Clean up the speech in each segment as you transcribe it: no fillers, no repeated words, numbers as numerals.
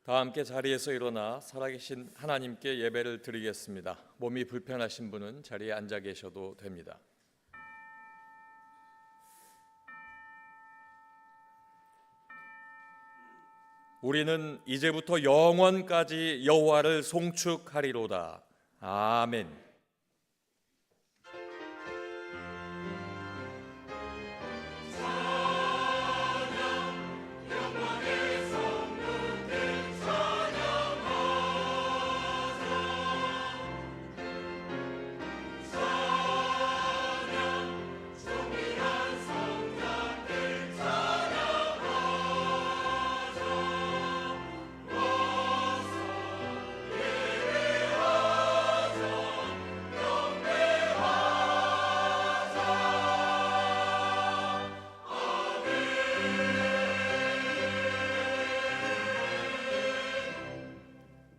다 함께 자리에서 일어나 살아계신 하나님께 예배를 드리겠습니다. 몸이 불편하신 분은 자리에 앉아 계셔도 됩니다. 우리는 이제부터 영원까지 여호와를 송축하리로다. 아멘.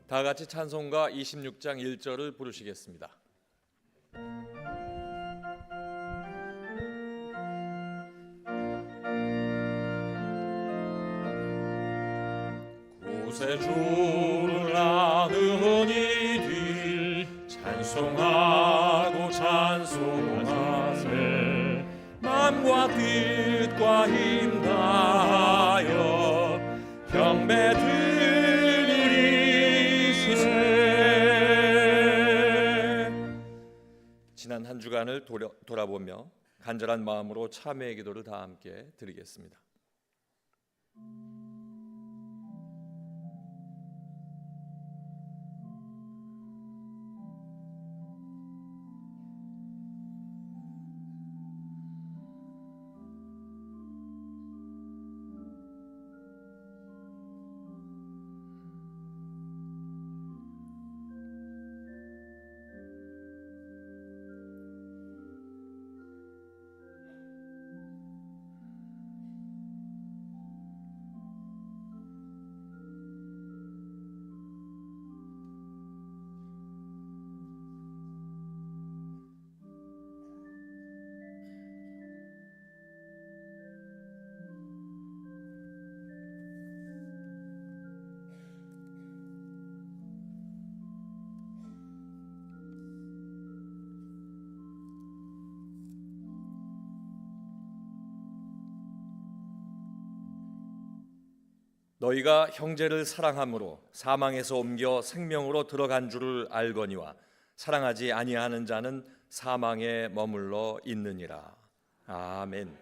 다 같이 찬송가 26장 1절을 부르시겠습니다. 구세주를 아는 이들 찬송하고 찬송하세. 맘과 뜻과 힘 다하여 경배드 지난 한 주간을 돌아보며 간절한 마음으로 참회의 기도를 다 함께 드리겠습니다. 너희가 형제를 사랑함으로 사망에서 옮겨 생명으로 들어간 줄을 알거니와 사랑하지 아니하는 자는 사망에 머물러 있느니라. 아멘.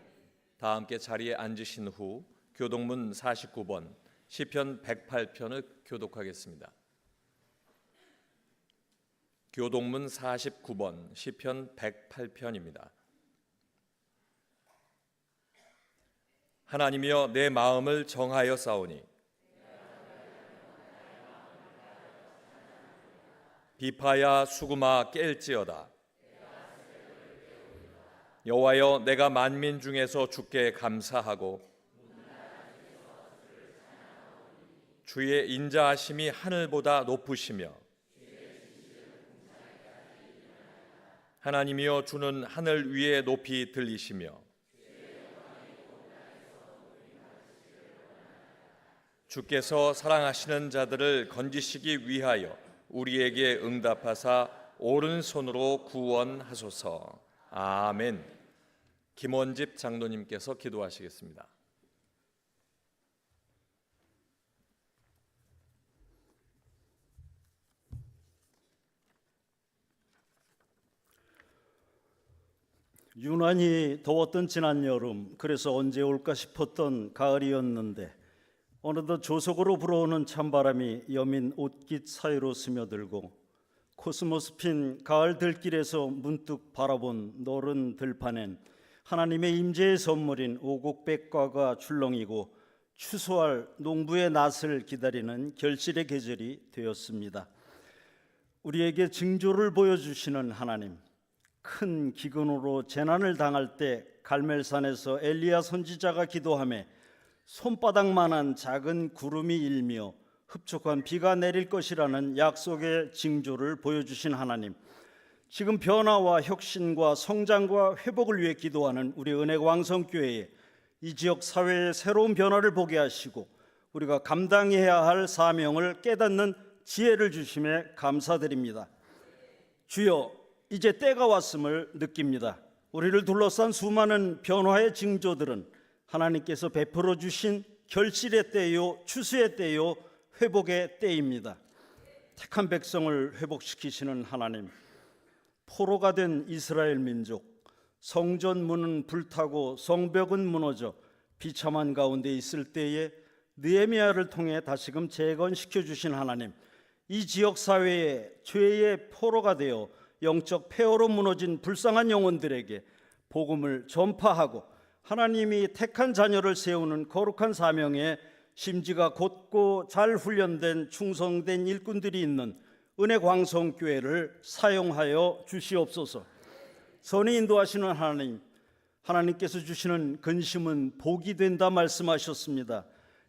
다 함께 자리에 앉으신 후 교독문 49번 시편 108편을 교독하겠습니다. 교독문 49번 시편 108편입니다. 하나님이여 내 마음을 정하여 싸우니 비파야 수구마 깰지어다. 여호와여 내가 만민 중에서 주께 감사하고 주의 인자하심이 하늘보다 높으시며 하나님이여 주는 하늘 위에 높이 들리시며 주께서 사랑하시는 자들을 건지시기 위하여 우리에게 응답하사 오른손으로 구원하소서. 아멘. 김원집 장로님께서 기도하시겠습니다. 유난히 더웠던 지난 여름, 그래서 언제 올까 싶었던 가을이었는데 어느덧 조속으로 불어오는 찬바람이 여민 옷깃 사이로 스며들고 코스모스 핀 가을 들길에서 문득 바라본 노른 들판엔 하나님의 임재의 선물인 오곡백과가 출렁이고 추수할 농부의 낫을 기다리는 결실의 계절이 되었습니다. 우리에게 징조를 보여주시는 하나님, 큰 기근으로 재난을 당할 때 갈멜산에서 엘리야 선지자가 기도하며 손바닥만한 작은 구름이 일며 흡족한 비가 내릴 것이라는 약속의 징조를 보여주신 하나님, 지금 변화와 혁신과 성장과 회복을 위해 기도하는 우리 은혜광성교회에 이 지역 사회의 새로운 변화를 보게 하시고 우리가 감당해야 할 사명을 깨닫는 지혜를 주심에 감사드립니다. 주여, 이제 때가 왔음을 느낍니다. 우리를 둘러싼 수많은 변화의 징조들은 하나님께서 베풀어 주신 결실의 때요, 추수의 때요, 회복의 때입니다. 택한 백성을 회복시키시는 하나님, 포로가 된 이스라엘 민족, 성전 문은 불타고 성벽은 무너져 비참한 가운데 있을 때에 느헤미야를 통해 다시금 재건시켜 주신 하나님, 이 지역 사회에 죄의 포로가 되어 영적 폐허로 무너진 불쌍한 영혼들에게 복음을 전파하고 하나님이 택한 자녀를 세우는 거룩한 사명에 심지가 곧고 잘 훈련된 충성된 일꾼들이 있는 은혜광성교회를 사용하여 주시옵소서. 선히 인도하시는 하나님, 하나님께서 주시는 근심은 복이 된다 말씀하셨습니다.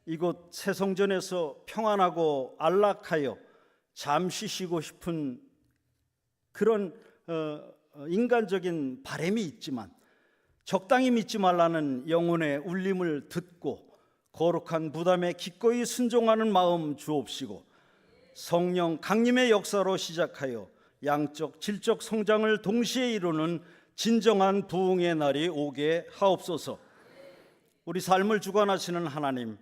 이곳 새성전에서 평안하고 안락하여 잠시 쉬고 싶은 그런 인간적인 바람이 있지만 적당히 믿지 말라는 영혼의 울림을 듣고 거룩한 부담에 기꺼이 순종하는 마음 주옵시고 성령 강림의 역사로 시작하여 양적 질적 성장을 동시에 이루는 진정한 부흥의 날이 오게 하옵소서. 우리 삶을 주관하시는 하나님,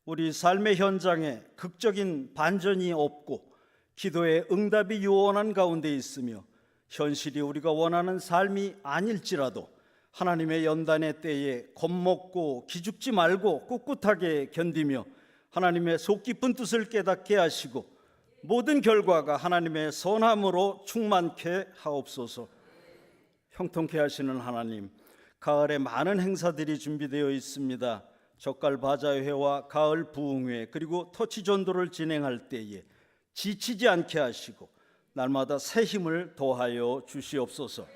우리 삶의 현장에 극적인 반전이 없고 기도의 응답이 요원한 가운데 있으며 현실이 우리가 원하는 삶이 아닐지라도 하나님의 연단의 때에 겁먹고 기죽지 말고 꿋꿋하게 견디며 하나님의 속 깊은 뜻을 깨닫게 하시고 모든 결과가 하나님의 선함으로 충만케 하옵소서. 형통케 하시는 하나님, 가을에 많은 행사들이 준비되어 있습니다. 젓갈 바자회와 가을 부흥회 그리고 터치 전도를 진행할 때에 지치지 않게 하시고 날마다 새 힘을 더하여 주시옵소서.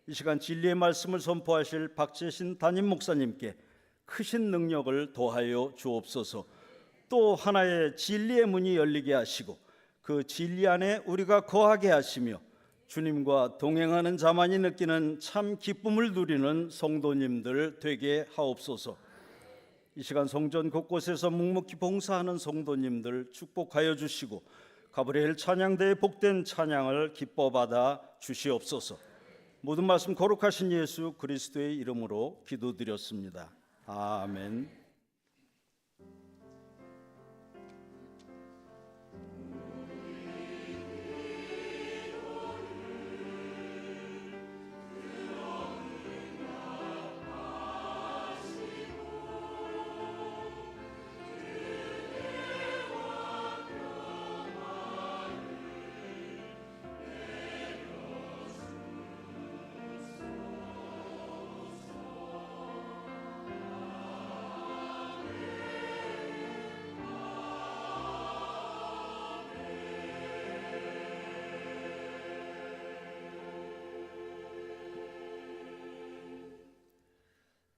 이 시간 진리의 말씀을 선포하실 박재신 담임 목사님께 크신 능력을 더하여 주옵소서. 또 하나의 진리의 문이 열리게 하시고 그 진리 안에 우리가 거하게 하시며 주님과 동행하는 자만이 느끼는 참 기쁨을 누리는 성도님들 되게 하옵소서. 이 시간 성전 곳곳에서 묵묵히 봉사하는 성도님들 축복하여 주시고 가브리엘 찬양대의 복된 찬양을 기뻐 받아 주시옵소서. 모든 말씀 거룩하신 예수 그리스도의 이름으로 기도드렸습니다. 아멘.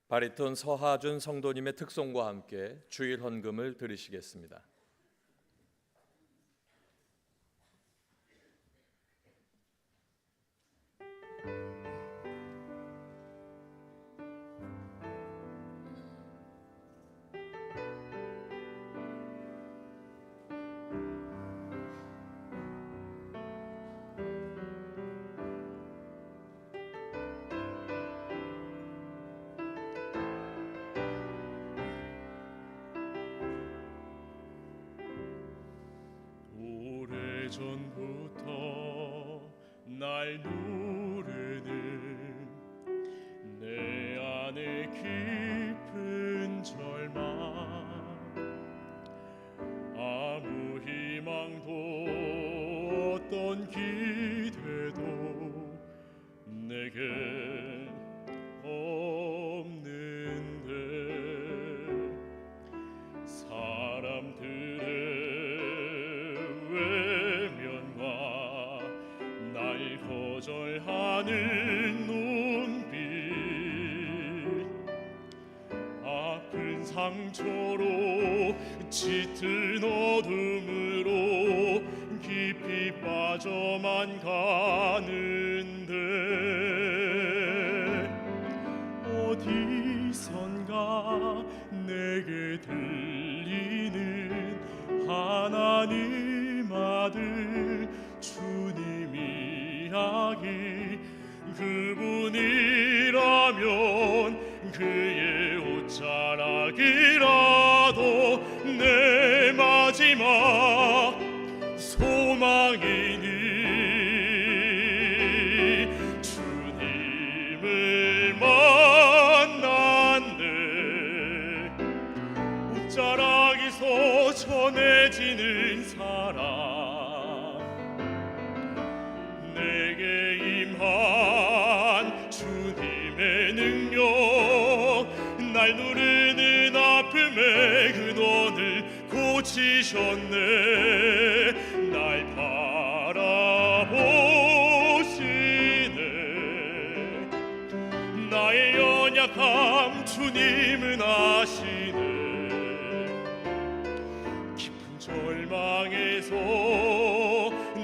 바리톤 서하준 성도님의 특송과 함께 주일 헌금을 드리시겠습니다. 오래전부터 날 누르는 내 안에 깊은 절망, 아무 희망도 어떤 기대도 내겐 없는데 사람들의 외면과 날 거절하는 눈빛, 아픈 상처로 짙은 어둠으로 깊이 빠져만 가는데 어디선가 내게 들리는 하나님 아들 주님이 하기 그분이라면 그의 옷자락이라도 내 마지막 소망이니 주님을 만났네 옷자락에서 전해지는 사랑 내게 임한 주님의 능력 날 누르는 아픔의 근원을 고치셨네 날 바라보시네 나의 연약함 주님은 아시네 깊은 절망에서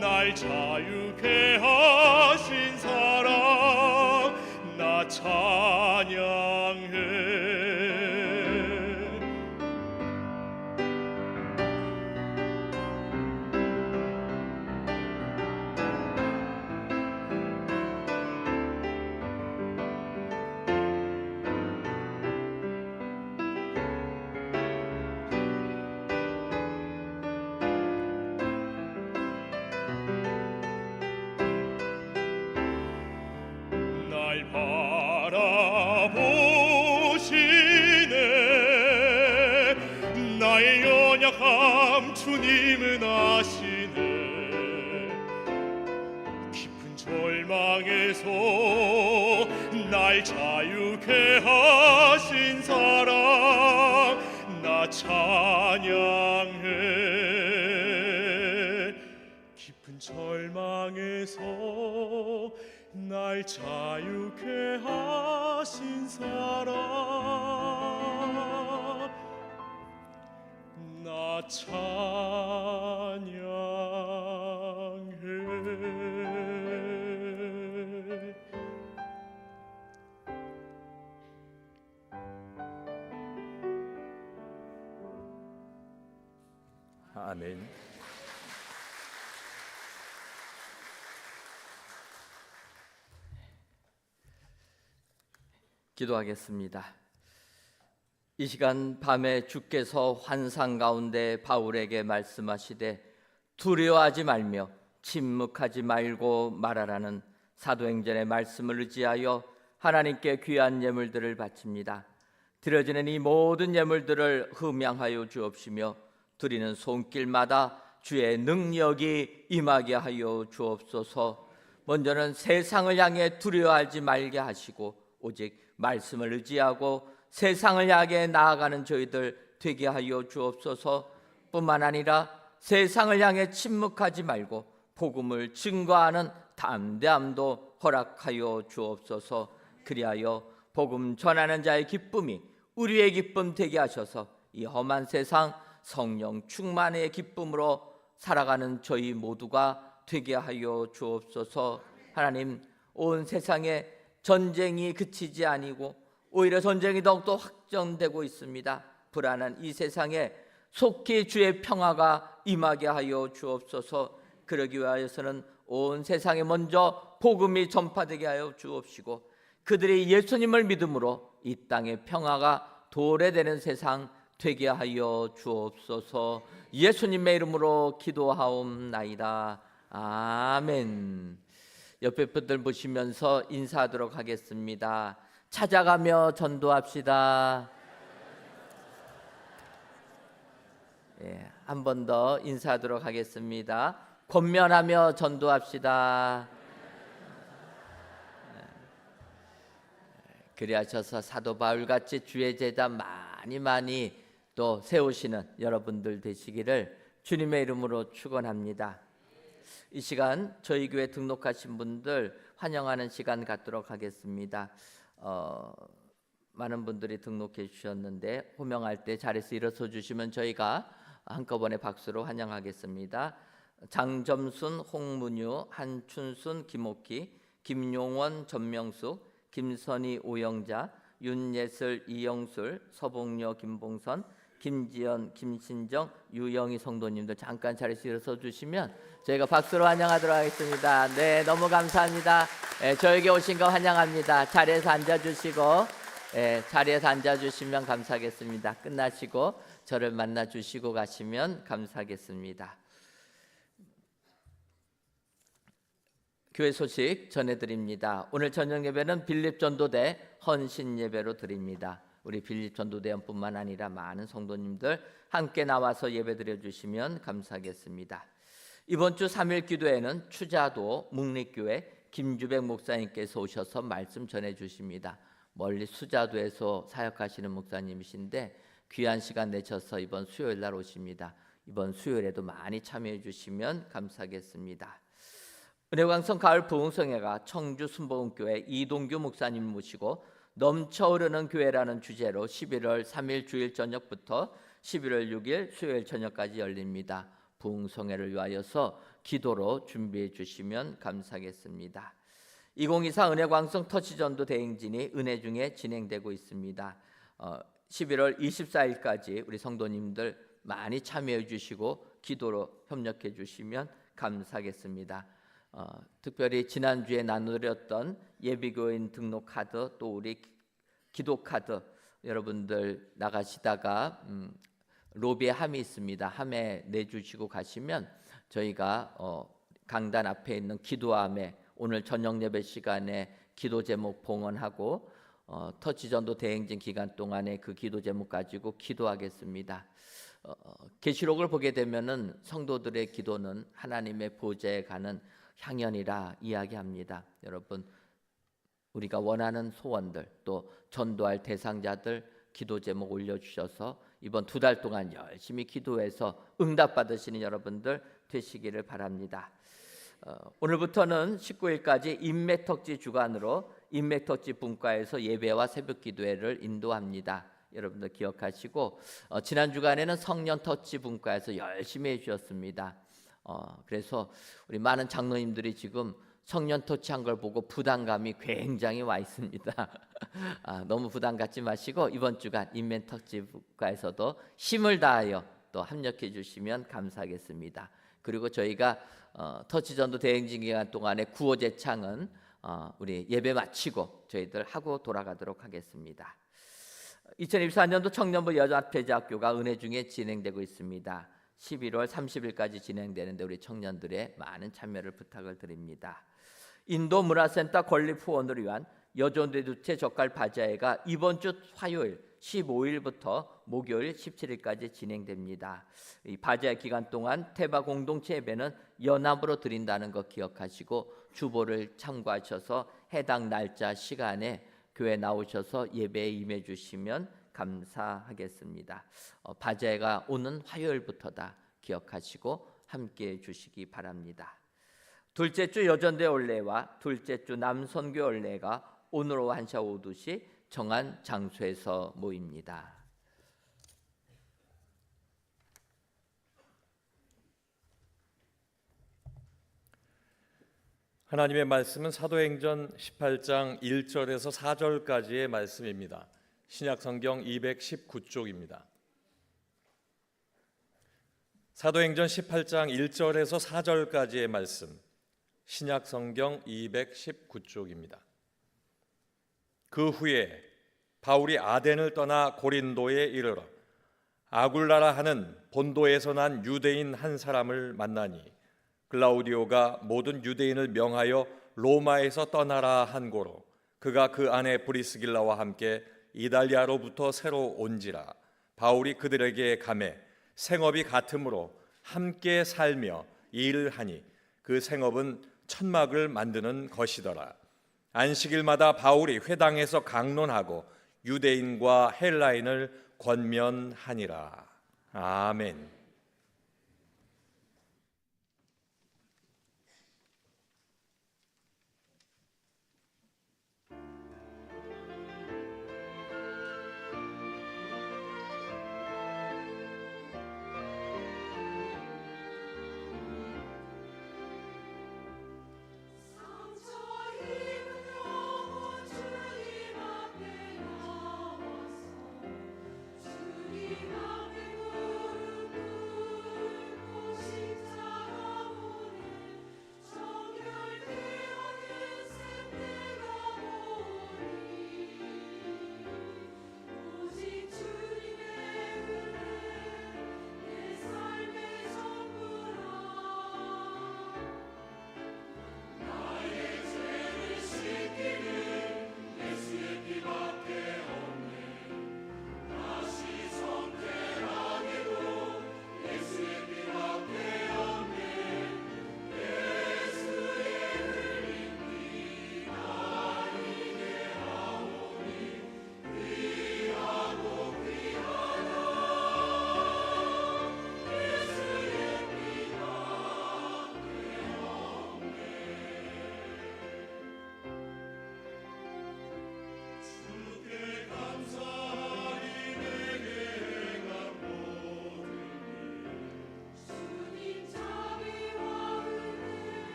날 자유케 하신 사랑 나 찬양해 날 바라보시네 나의 연약함 주님은 아시네 깊은 절망에서 날 자유케 하신 사랑 나 찬양해 깊은 절망에서 날 자유케 하신 사랑 나 찬양해 아멘. 기도하겠습니다. 이 시간 밤에 주께서 환상 가운데 바울에게 말씀하시되 두려워하지 말며 침묵하지 말고 말하라는 사도행전의 말씀을 의지하여 하나님께 귀한 예물들을 바칩니다. 드려지는 이 모든 예물들을 흠양하여 주옵시며 드리는 손길마다 주의 능력이 임하게 하여 주옵소서. 먼저는 세상을 향해 두려워하지 말게 하시고 오직 말씀을 의지하고 세상을 향해 나아가는 저희들 되게 하여 주옵소서. 뿐만 아니라 세상을 향해 침묵하지 말고 복음을 증거하는 담대함도 허락하여 주옵소서. 그리하여 복음 전하는 자의 기쁨이 우리의 기쁨 되게 하셔서 이 험한 세상 성령 충만의 기쁨으로 살아가는 저희 모두가 되게 하여 주옵소서. 하나님, 온 세상에 전쟁이 그치지 아니고 오히려 전쟁이 더욱더 확전되고 있습니다. 불안한 이 세상에 속히 주의 평화가 임하게 하여 주옵소서. 그러기 위하여서는 온 세상에 먼저 복음이 전파되게 하여 주옵시고 그들이 예수님을 믿음으로 이 땅의 평화가 도래되는 세상 되게 하여 주옵소서. 예수님의 이름으로 기도하옵나이다. 아멘. 옆에 분들 보시면서 인사하도록 하겠습니다. 찾아가며 전도합시다. 한 번 더 인사하도록 하겠습니다. 권면하며 전도합시다. 그리하셔서 사도 바울같이 주의 제자 많이 또 세우시는 여러분들 되시기를 주님의 이름으로 축원합니다. 이 시간 저희 교회 등록하신 분들 환영하는 시간 갖도록 하겠습니다. 많은 분들이 등록해 주셨는데 호명할 때 자리에서 일어서 주시면 저희가 한꺼번에 박수로 환영하겠습니다. 장점순, 홍문유, 한춘순, 김옥희, 김용원, 전명숙, 김선희, 오영자, 윤예슬, 이영술, 서봉여, 김봉선, 김지연, 김신정, 유영희 성도님들 잠깐 자리에서 일어서 주시면 저희가 박수로 환영하도록 하겠습니다. 네, 너무 감사합니다. 저에게 오신 거 환영합니다. 자리에서 앉아주시고 자리에서 앉아주시면 감사하겠습니다. 끝나시고 저를 만나주시고 가시면 감사하겠습니다. 교회 소식 전해드립니다. 오늘 저녁 예배는 빌립전도대 헌신 예배로 드립니다. 우리 빌립전도대원뿐만 아니라 많은 성도님들 함께 나와서 예배 드려주시면 감사하겠습니다. 이번 주 3일 기도회는 추자도 묵립교회 김주백 목사님께서 오셔서 말씀 전해주십니다. 멀리 수자도에서 사역하시는 목사님이신데 귀한 시간 내셔서 이번 수요일 날 오십니다. 이번 수요일에도 많이 참여해 주시면 감사하겠습니다. 은혜광성 가을 부흥성회가 청주 순복음교회 이동규 목사님 모시고 넘쳐 흐르는 교회라는 주제로 11월 3일 주일 저녁부터 11월 6일 수요일 저녁까지 열립니다. 부흥성회를 위하여서 기도로 준비해 주시면 감사하겠습니다. 2024 은혜광성 터치전도 대행진이 은혜 중에 진행되고 있습니다. 11월 24일까지 우리 성도님들 많이 참여해 주시고 기도로 협력해 주시면 감사하겠습니다. 특별히 지난주에 나누었던 예비교인 등록 카드 또 우리 기도 카드 여러분들 나가시다가 로비에 함이 있습니다. 함에 내주시고 가시면 저희가 강단 앞에 있는 기도함에 오늘 저녁 예배 시간에 기도 제목 봉헌하고 터치전도 대행진 기간 동안에 그 기도 제목 가지고 기도하겠습니다. 계시록을 보게 되면은 성도들의 기도는 하나님의 보좌에 가는 향연이라 이야기합니다. 여러분 우리가 원하는 소원들 또 전도할 대상자들 기도 제목 올려주셔서 이번 2달 동안 열심히 기도해서 응답받으시는 여러분들 되시기를 바랍니다. 오늘부터는 19일까지 인맥턱지 주간으로 인맥턱지 분과에서 예배와 새벽 기도회를 인도합니다. 여러분들 기억하시고 지난 주간에는 성년터치 분과에서 열심히 해주셨습니다. 그래서 우리 많은 장로님들이 지금 성년 터치한 걸 보고 부담감이 굉장히 와 있습니다. 너무 부담 갖지 마시고 이번 주간 인면 터치과에서도 힘을 다하여 또 합력해 주시면 감사하겠습니다. 그리고 저희가 터치전도 대행진 기간 동안에 구호 제창은 우리 예배 마치고 저희들 하고 돌아가도록 하겠습니다. 2024년도 청년부 여자대자학교가 은혜 중에 진행되고 있습니다. 11월 30일까지 진행되는데 우리 청년들의 많은 참여를 부탁을 드립니다. 인도 문화센터 건립 후원을 위한 여존대두체 젓갈 바자회가 이번 주 화요일 15일부터 목요일 17일까지 진행됩니다. 이 바자회 기간 동안 태바 공동체 예배는 연합으로 드린다는 것 기억하시고 주보를 참고하셔서 해당 날짜 시간에 교회 나오셔서 예배에 임해 주시면 감사하겠습니다. 바자회가 오는 화요일부터다 기억하시고 함께해 주시기 바랍니다. 둘째 주 여전대 올레와 둘째 주 남선교 올레가 오늘 오후 1시 2시 정한 장소에서 모입니다. 하나님의 말씀은 사도행전 18장 1절에서 4절까지의 말씀입니다. 신약성경 219쪽입니다. 사도행전 18장 1절에서 4절까지의 말씀, 신약성경 219쪽입니다. 그 후에 바울이 아덴을 떠나 고린도에 이르러 아굴라라 하는 본도에서 난 유대인 한 사람을 만나니 글라우디오가 모든 유대인을 명하여 로마에서 떠나라 한 고로 그가 그 아내 브리스길라와 함께 이달리아로부터 새로 온지라 바울이 그들에게 가매 생업이 같으므로 함께 살며 일을 하니 그 생업은 천막을 만드는 것이더라. 안식일마다 바울이 회당에서 강론하고 유대인과 헬라인을 권면하니라. 아멘. 주님 앞에 나와서 주님 앞에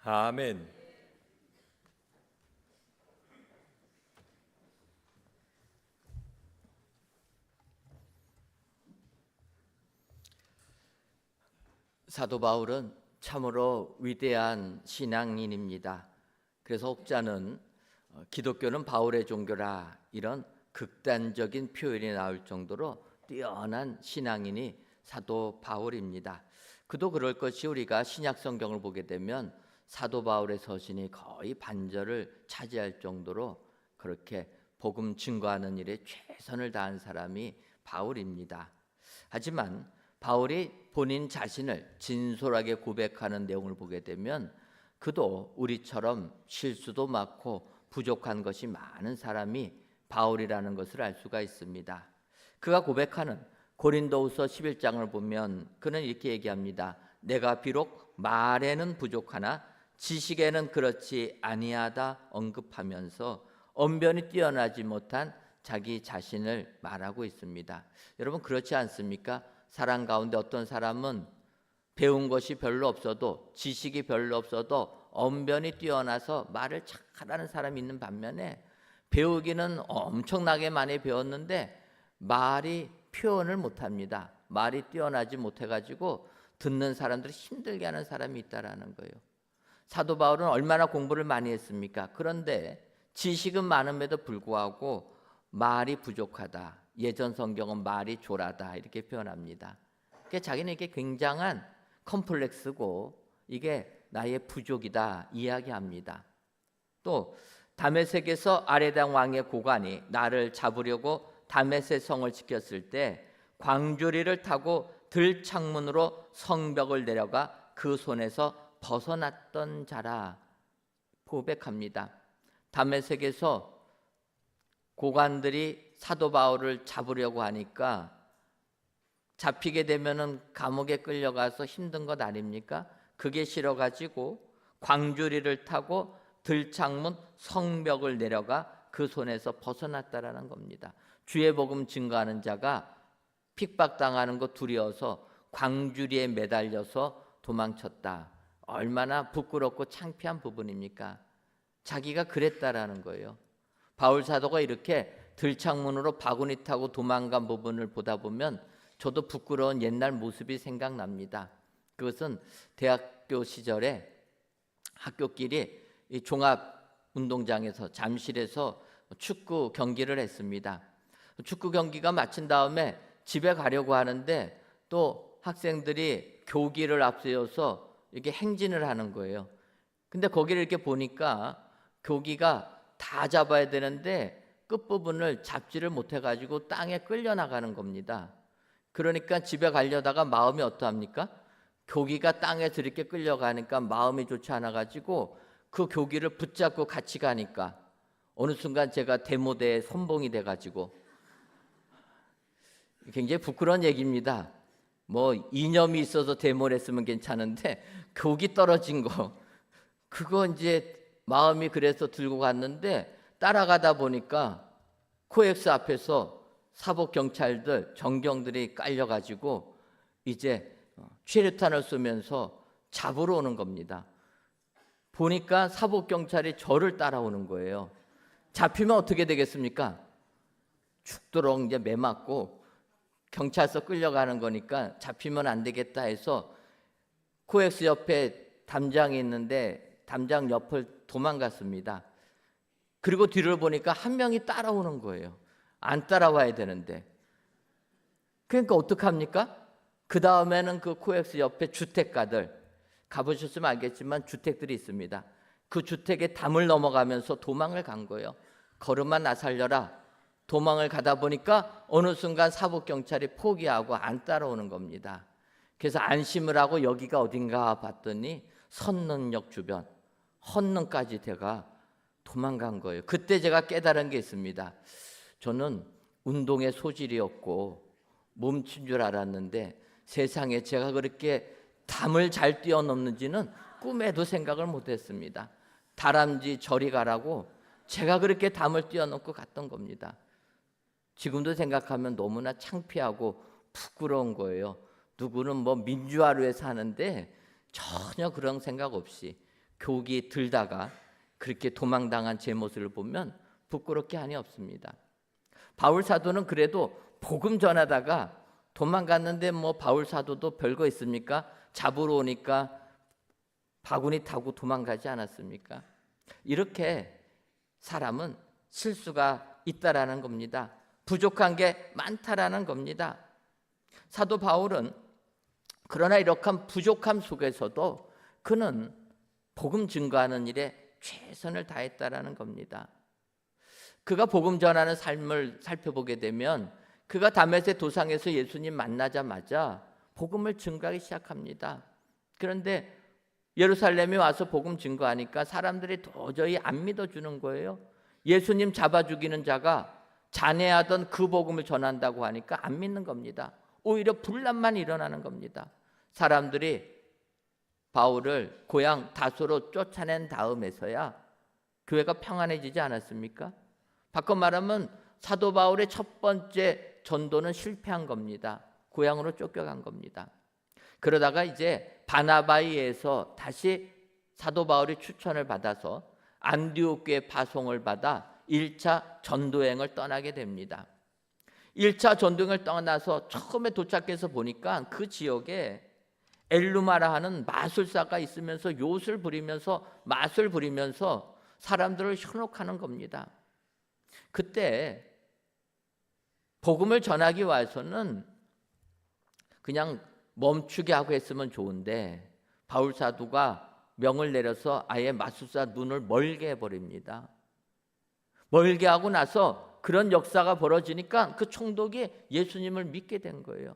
아멘. 사도 바울은 참으로 위대한 신앙인입니다. 그래서 혹자는 기독교는 바울의 종교라 이런 극단적인 표현이 나올 정도로 뛰어난 신앙인이 사도 바울입니다. 그도 그럴 것이 우리가 신약 성경을 보게 되면 사도 바울의 서신이 거의 반절을 차지할 정도로 그렇게 복음 증거하는 일에 최선을 다한 사람이 바울입니다. 하지만 바울이 본인 자신을 진솔하게 고백하는 내용을 보게 되면 그도 우리처럼 실수도 많고 부족한 것이 많은 사람이 바울이라는 것을 알 수가 있습니다. 그가 고백하는 고린도후서 11장을 보면 그는 이렇게 얘기합니다. 내가 비록 말에는 부족하나 지식에는 그렇지 아니하다 언급하면서 언변이 뛰어나지 못한 자기 자신을 말하고 있습니다. 여러분 그렇지 않습니까? 사람 가운데 어떤 사람은 배운 것이 별로 없어도 지식이 별로 없어도 언변이 뛰어나서 말을 잘하는 사람이 있는 반면에 배우기는 엄청나게 많이 배웠는데 말이 표현을 못합니다. 말이 뛰어나지 못해가지고 듣는 사람들이 힘들게 하는 사람이 있다라는 거예요. 사도 바울은 얼마나 공부를 많이 했습니까? 그런데 지식은 많음에도 불구하고 말이 부족하다. 예전 성경은 말이 졸하다 이렇게 표현합니다. 그러니까 자기는 이게 굉장한 컴플렉스고 이게 나의 부족이다 이야기합니다. 또 다메섹에서 아레당 왕의 고관이 나를 잡으려고 다메섹 성을 지켰을 때 광주리를 타고 들창문으로 성벽을 내려가 그 손에서 벗어났던 자라 고백합니다. 다메섹에서 고관들이 사도 바울을 잡으려고 하니까 잡히게 되면은 감옥에 끌려가서 힘든 것 아닙니까? 그게 싫어가지고 광주리를 타고 들창문 성벽을 내려가 그 손에서 벗어났다라는 겁니다. 주의 복음 증거하는 자가 핍박당하는 거 두려워서 광주리에 매달려서 도망쳤다. 얼마나 부끄럽고 창피한 부분입니까? 자기가 그랬다라는 거예요. 바울 사도가 이렇게 들창문으로 바구니 타고 도망간 부분을 보다 보면 저도 부끄러운 옛날 모습이 생각납니다. 그것은 대학교 시절에 학교끼리 이 종합운동장에서 잠실에서 축구 경기를 했습니다. 축구 경기가 마친 다음에 집에 가려고 하는데 또 학생들이 교기를 앞세워서 이렇게 행진을 하는 거예요. 근데 거기를 이렇게 보니까 교기가 다 잡아야 되는데 끝부분을 잡지를 못해가지고 땅에 끌려나가는 겁니다. 그러니까 집에 가려다가 마음이 어떠합니까? 교기가 땅에서 이렇게 끌려가니까 마음이 좋지 않아가지고 그 교기를 붙잡고 같이 가니까 어느 순간 제가 대모대에 선봉이 돼가지고 굉장히 부끄러운 얘기입니다. 뭐 이념이 있어서 대모를 했으면 괜찮은데 교기 떨어진 거 그거 이제 마음이 그래서 들고 갔는데 따라가다 보니까 코엑스 앞에서 사복 경찰들 정경들이 깔려가지고 이제 최루탄을 쏘면서 잡으러 오는 겁니다. 보니까 사복 경찰이 저를 따라오는 거예요. 잡히면 어떻게 되겠습니까? 죽도록 이제 매 맞고 경찰서 끌려가는 거니까 잡히면 안 되겠다 해서 코엑스 옆에 담장이 있는데 담장 옆을 도망갔습니다. 그리고 뒤를 보니까 한 명이 따라오는 거예요. 안 따라와야 되는데. 그러니까 어떡합니까? 그 다음에는 그 코엑스 옆에 주택가들 가보셨으면 알겠지만 주택들이 있습니다. 그 주택에 담을 넘어가면서 도망을 간 거예요. 걸음아 나 살려라. 도망을 가다 보니까 어느 순간 사복경찰이 포기하고 안 따라오는 겁니다. 그래서 안심을 하고 여기가 어딘가 봤더니 선릉역 주변 헌릉까지 제가 도망간 거예요. 그때 제가 깨달은 게 있습니다. 저는 운동에 소질이 없고 몸친 줄 알았는데 세상에 제가 그렇게 담을 잘 뛰어넘는지는 꿈에도 생각을 못했습니다. 다람쥐 저리 가라고 제가 그렇게 담을 뛰어넘고 갔던 겁니다. 지금도 생각하면 너무나 창피하고 부끄러운 거예요. 누구는 뭐 민주화를 위해서 하는데 전혀 그런 생각 없이 교기 들다가 그렇게 도망당한 제 모습을 보면 부끄럽게 한이 없습니다. 바울 사도는 그래도 복음 전하다가 도망갔는데 뭐 바울 사도도 별거 있습니까? 잡으러 오니까 바구니 타고 도망가지 않았습니까? 이렇게 사람은 실수가 있다라는 겁니다. 부족한 게 많다라는 겁니다. 사도 바울은 그러나 이러한 부족함 속에서도 그는 복음 증거하는 일에 최선을 다했다라는 겁니다. 그가 복음 전하는 삶을 살펴보게 되면 그가 다메섹 도상에서 예수님 만나자마자 복음을 증거하기 시작합니다. 그런데 예루살렘에 와서 복음 증거하니까 사람들이 도저히 안 믿어주는 거예요. 예수님 잡아 죽이는 자가 잔해하던 그 복음을 전한다고 하니까 안 믿는 겁니다. 오히려 분란만 일어나는 겁니다. 사람들이 바울을 고향 다소로 쫓아낸 다음에서야 교회가 평안해지지 않았습니까? 바꿔 말하면 사도 바울의 첫 번째 전도는 실패한 겁니다. 고향으로 쫓겨간 겁니다. 그러다가 이제 바나바에 의해서 다시 사도 바울이 추천을 받아서 안디옥 교회 파송을 받아 1차 전도행을 떠나게 됩니다. 1차 전도행을 떠나서 처음에 도착해서 보니까 그 지역에 엘루마라 하는 마술사가 있으면서 요술 부리면서 마술 부리면서 사람들을 현혹하는 겁니다. 그때 복음을 전하기 위해서는 그냥 멈추게 하고 했으면 좋은데 바울 사도가 명을 내려서 아예 마술사 눈을 멀게 해버립니다. 멀게 하고 나서 그런 역사가 벌어지니까 그 총독이 예수님을 믿게 된 거예요.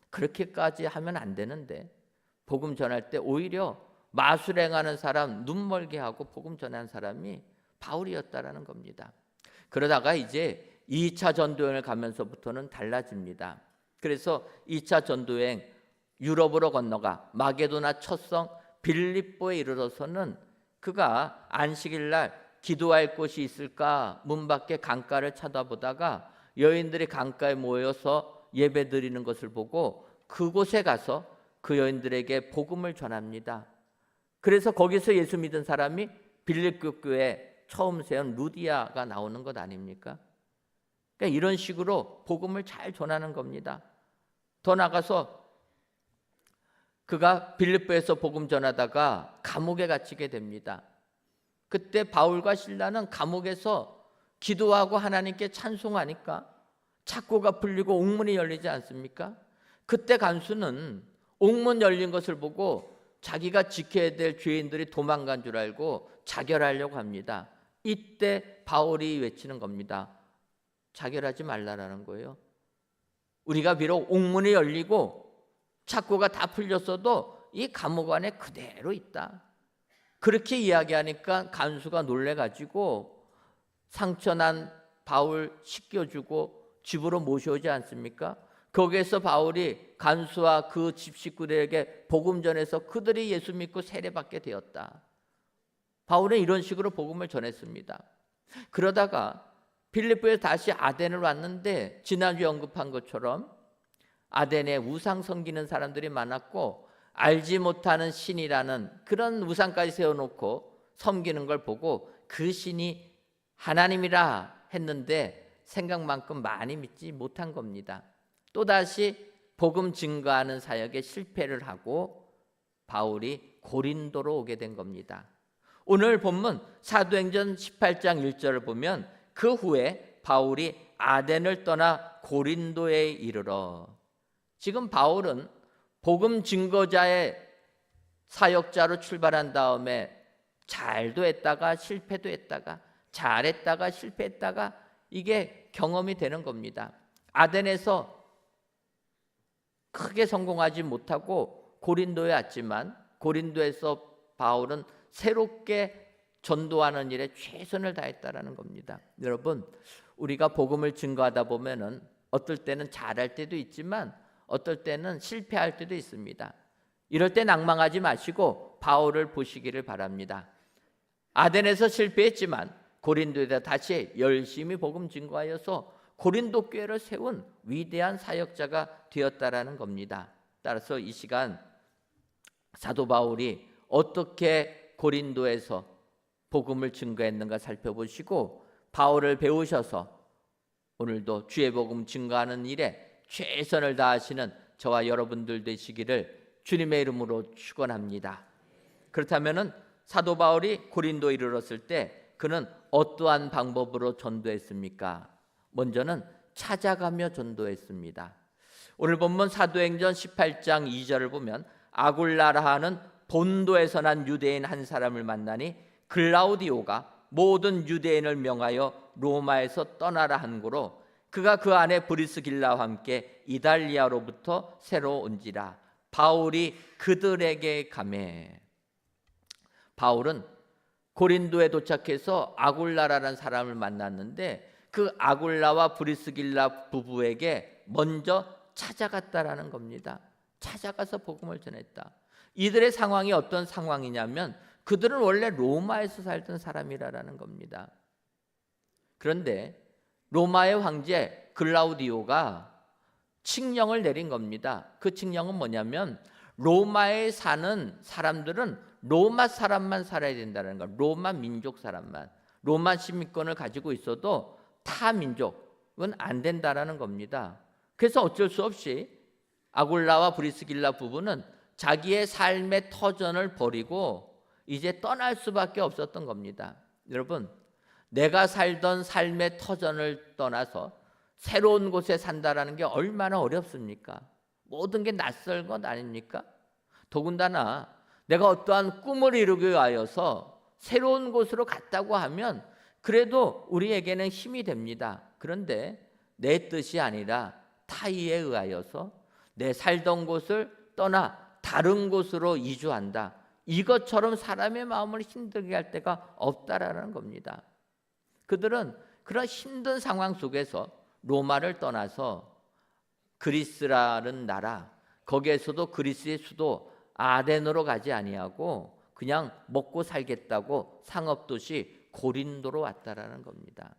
그렇게까지 하면 안 되는데 복음 전할 때 오히려 마술행하는 사람 눈 멀게 하고 복음 전하는 사람이 바울이었다라는 겁니다. 그러다가 이제 2차 전도여행을 가면서부터는 달라집니다. 그래서 2차 전도여행 유럽으로 건너가 마게도나 첫성 빌립보에 이르러서는 그가 안식일 날 기도할 곳이 있을까 문 밖에 강가를 쳐다보다가 여인들이 강가에 모여서 예배 드리는 것을 보고 그곳에 가서 그 여인들에게 복음을 전합니다. 그래서 거기서 예수 믿은 사람이 빌립보 교회에 처음 세운 루디아가 나오는 것 아닙니까? 그러니까 이런 식으로 복음을 잘 전하는 겁니다. 더 나가서 그가 빌립보에서 복음 전하다가 감옥에 갇히게 됩니다. 그때 바울과 실라는 감옥에서 기도하고 하나님께 찬송하니까 착고가 풀리고 옥문이 열리지 않습니까? 그때 간수는 옥문 열린 것을 보고 자기가 지켜야 될 죄인들이 도망간 줄 알고 자결하려고 합니다. 이때 바울이 외치는 겁니다. 자결하지 말라라는 거예요. 우리가 비록 옥문이 열리고 착고가 다 풀렸어도 이 감옥 안에 그대로 있다. 그렇게 이야기하니까 간수가 놀래가지고 상처난 바울 씻겨주고 집으로 모셔오지 않습니까? 거기에서 바울이 간수와 그 집 식구들에게 복음 전해서 그들이 예수 믿고 세례받게 되었다. 바울은 이런 식으로 복음을 전했습니다. 그러다가 빌립보에 다시 아덴을 왔는데 지난주에 언급한 것처럼 아덴에 우상 섬기는 사람들이 많았고 알지 못하는 신이라는 그런 우상까지 세워놓고 섬기는 걸 보고 그 신이 하나님이라 했는데 생각만큼 많이 믿지 못한 겁니다. 또다시 복음 증거하는 사역에 실패를 하고 바울이 고린도로 오게 된 겁니다. 오늘 본문 사도행전 18장 1절을 보면 그 후에 바울이 아덴을 떠나 고린도에 이르러, 지금 바울은 복음 증거자의 사역자로 출발한 다음에 잘도 했다가 실패도 했다가 잘했다가 실패했다가 이게 경험이 되는 겁니다. 아덴에서 크게 성공하지 못하고 고린도에 왔지만 고린도에서 바울은 새롭게 전도하는 일에 최선을 다했다라는 겁니다. 여러분, 우리가 복음을 증거하다 보면은 어떨 때는 잘할 때도 있지만 어떨 때는 실패할 때도 있습니다. 이럴 때 낭망하지 마시고 바울을 보시기를 바랍니다. 아덴에서 실패했지만 고린도에다 다시 열심히 복음 증거하여서 고린도 교회를 세운 위대한 사역자가 되었다라는 겁니다. 따라서 이 시간 사도 바울이 어떻게 고린도에서 복음을 증거했는가 살펴보시고 바울을 배우셔서 오늘도 주의 복음 증거하는 일에 최선을 다하시는 저와 여러분들 되시기를 주님의 이름으로 축원합니다. 그렇다면은 사도 바울이 고린도에 이르렀을 때 그는 어떠한 방법으로 전도했습니까? 먼저는 찾아가며 전도했습니다. 오늘 본문 사도행전 18장 2절을 보면 아굴라라 하는 본도에서 난 유대인 한 사람을 만나니 글라우디오가 모든 유대인을 명하여 로마에서 떠나라 한 고로 그가 그 안에 브리스길라와 함께 이달리아로부터 새로 온지라. 바울이 그들에게 가매. 바울은 고린도에 도착해서 아굴라라는 사람을 만났는데 그 아굴라와 브리스길라 부부에게 먼저 찾아갔다라는 겁니다. 찾아가서 복음을 전했다. 이들의 상황이 어떤 상황이냐면 그들은 원래 로마에서 살던 사람이라는 겁니다. 그런데 로마의 황제 글라우디오가 칙령을 내린 겁니다. 그 칙령은 뭐냐면 로마에 사는 사람들은 로마 사람만 살아야 된다는 거. 로마 민족 사람만. 로마 시민권을 가지고 있어도 타 민족은 안 된다라는 겁니다. 그래서 어쩔 수 없이 아굴라와 브리스길라 부부는 자기의 삶의 터전을 버리고 이제 떠날 수밖에 없었던 겁니다. 여러분, 내가 살던 삶의 터전을 떠나서 새로운 곳에 산다라는 게 얼마나 어렵습니까? 모든 게 낯설 것 아닙니까? 더군다나 내가 어떠한 꿈을 이루기 위하여서 새로운 곳으로 갔다고 하면 그래도 우리에게는 힘이 됩니다. 그런데 내 뜻이 아니라 타의에 의하여서 내 살던 곳을 떠나 다른 곳으로 이주한다. 이것처럼 사람의 마음을 힘들게 할 때가 없다라는 겁니다. 그들은 그런 힘든 상황 속에서 로마를 떠나서 그리스라는 나라, 거기에서도 그리스의 수도 아덴으로 가지 아니하고 그냥 먹고 살겠다고 상업도시 고린도로 왔다라는 겁니다.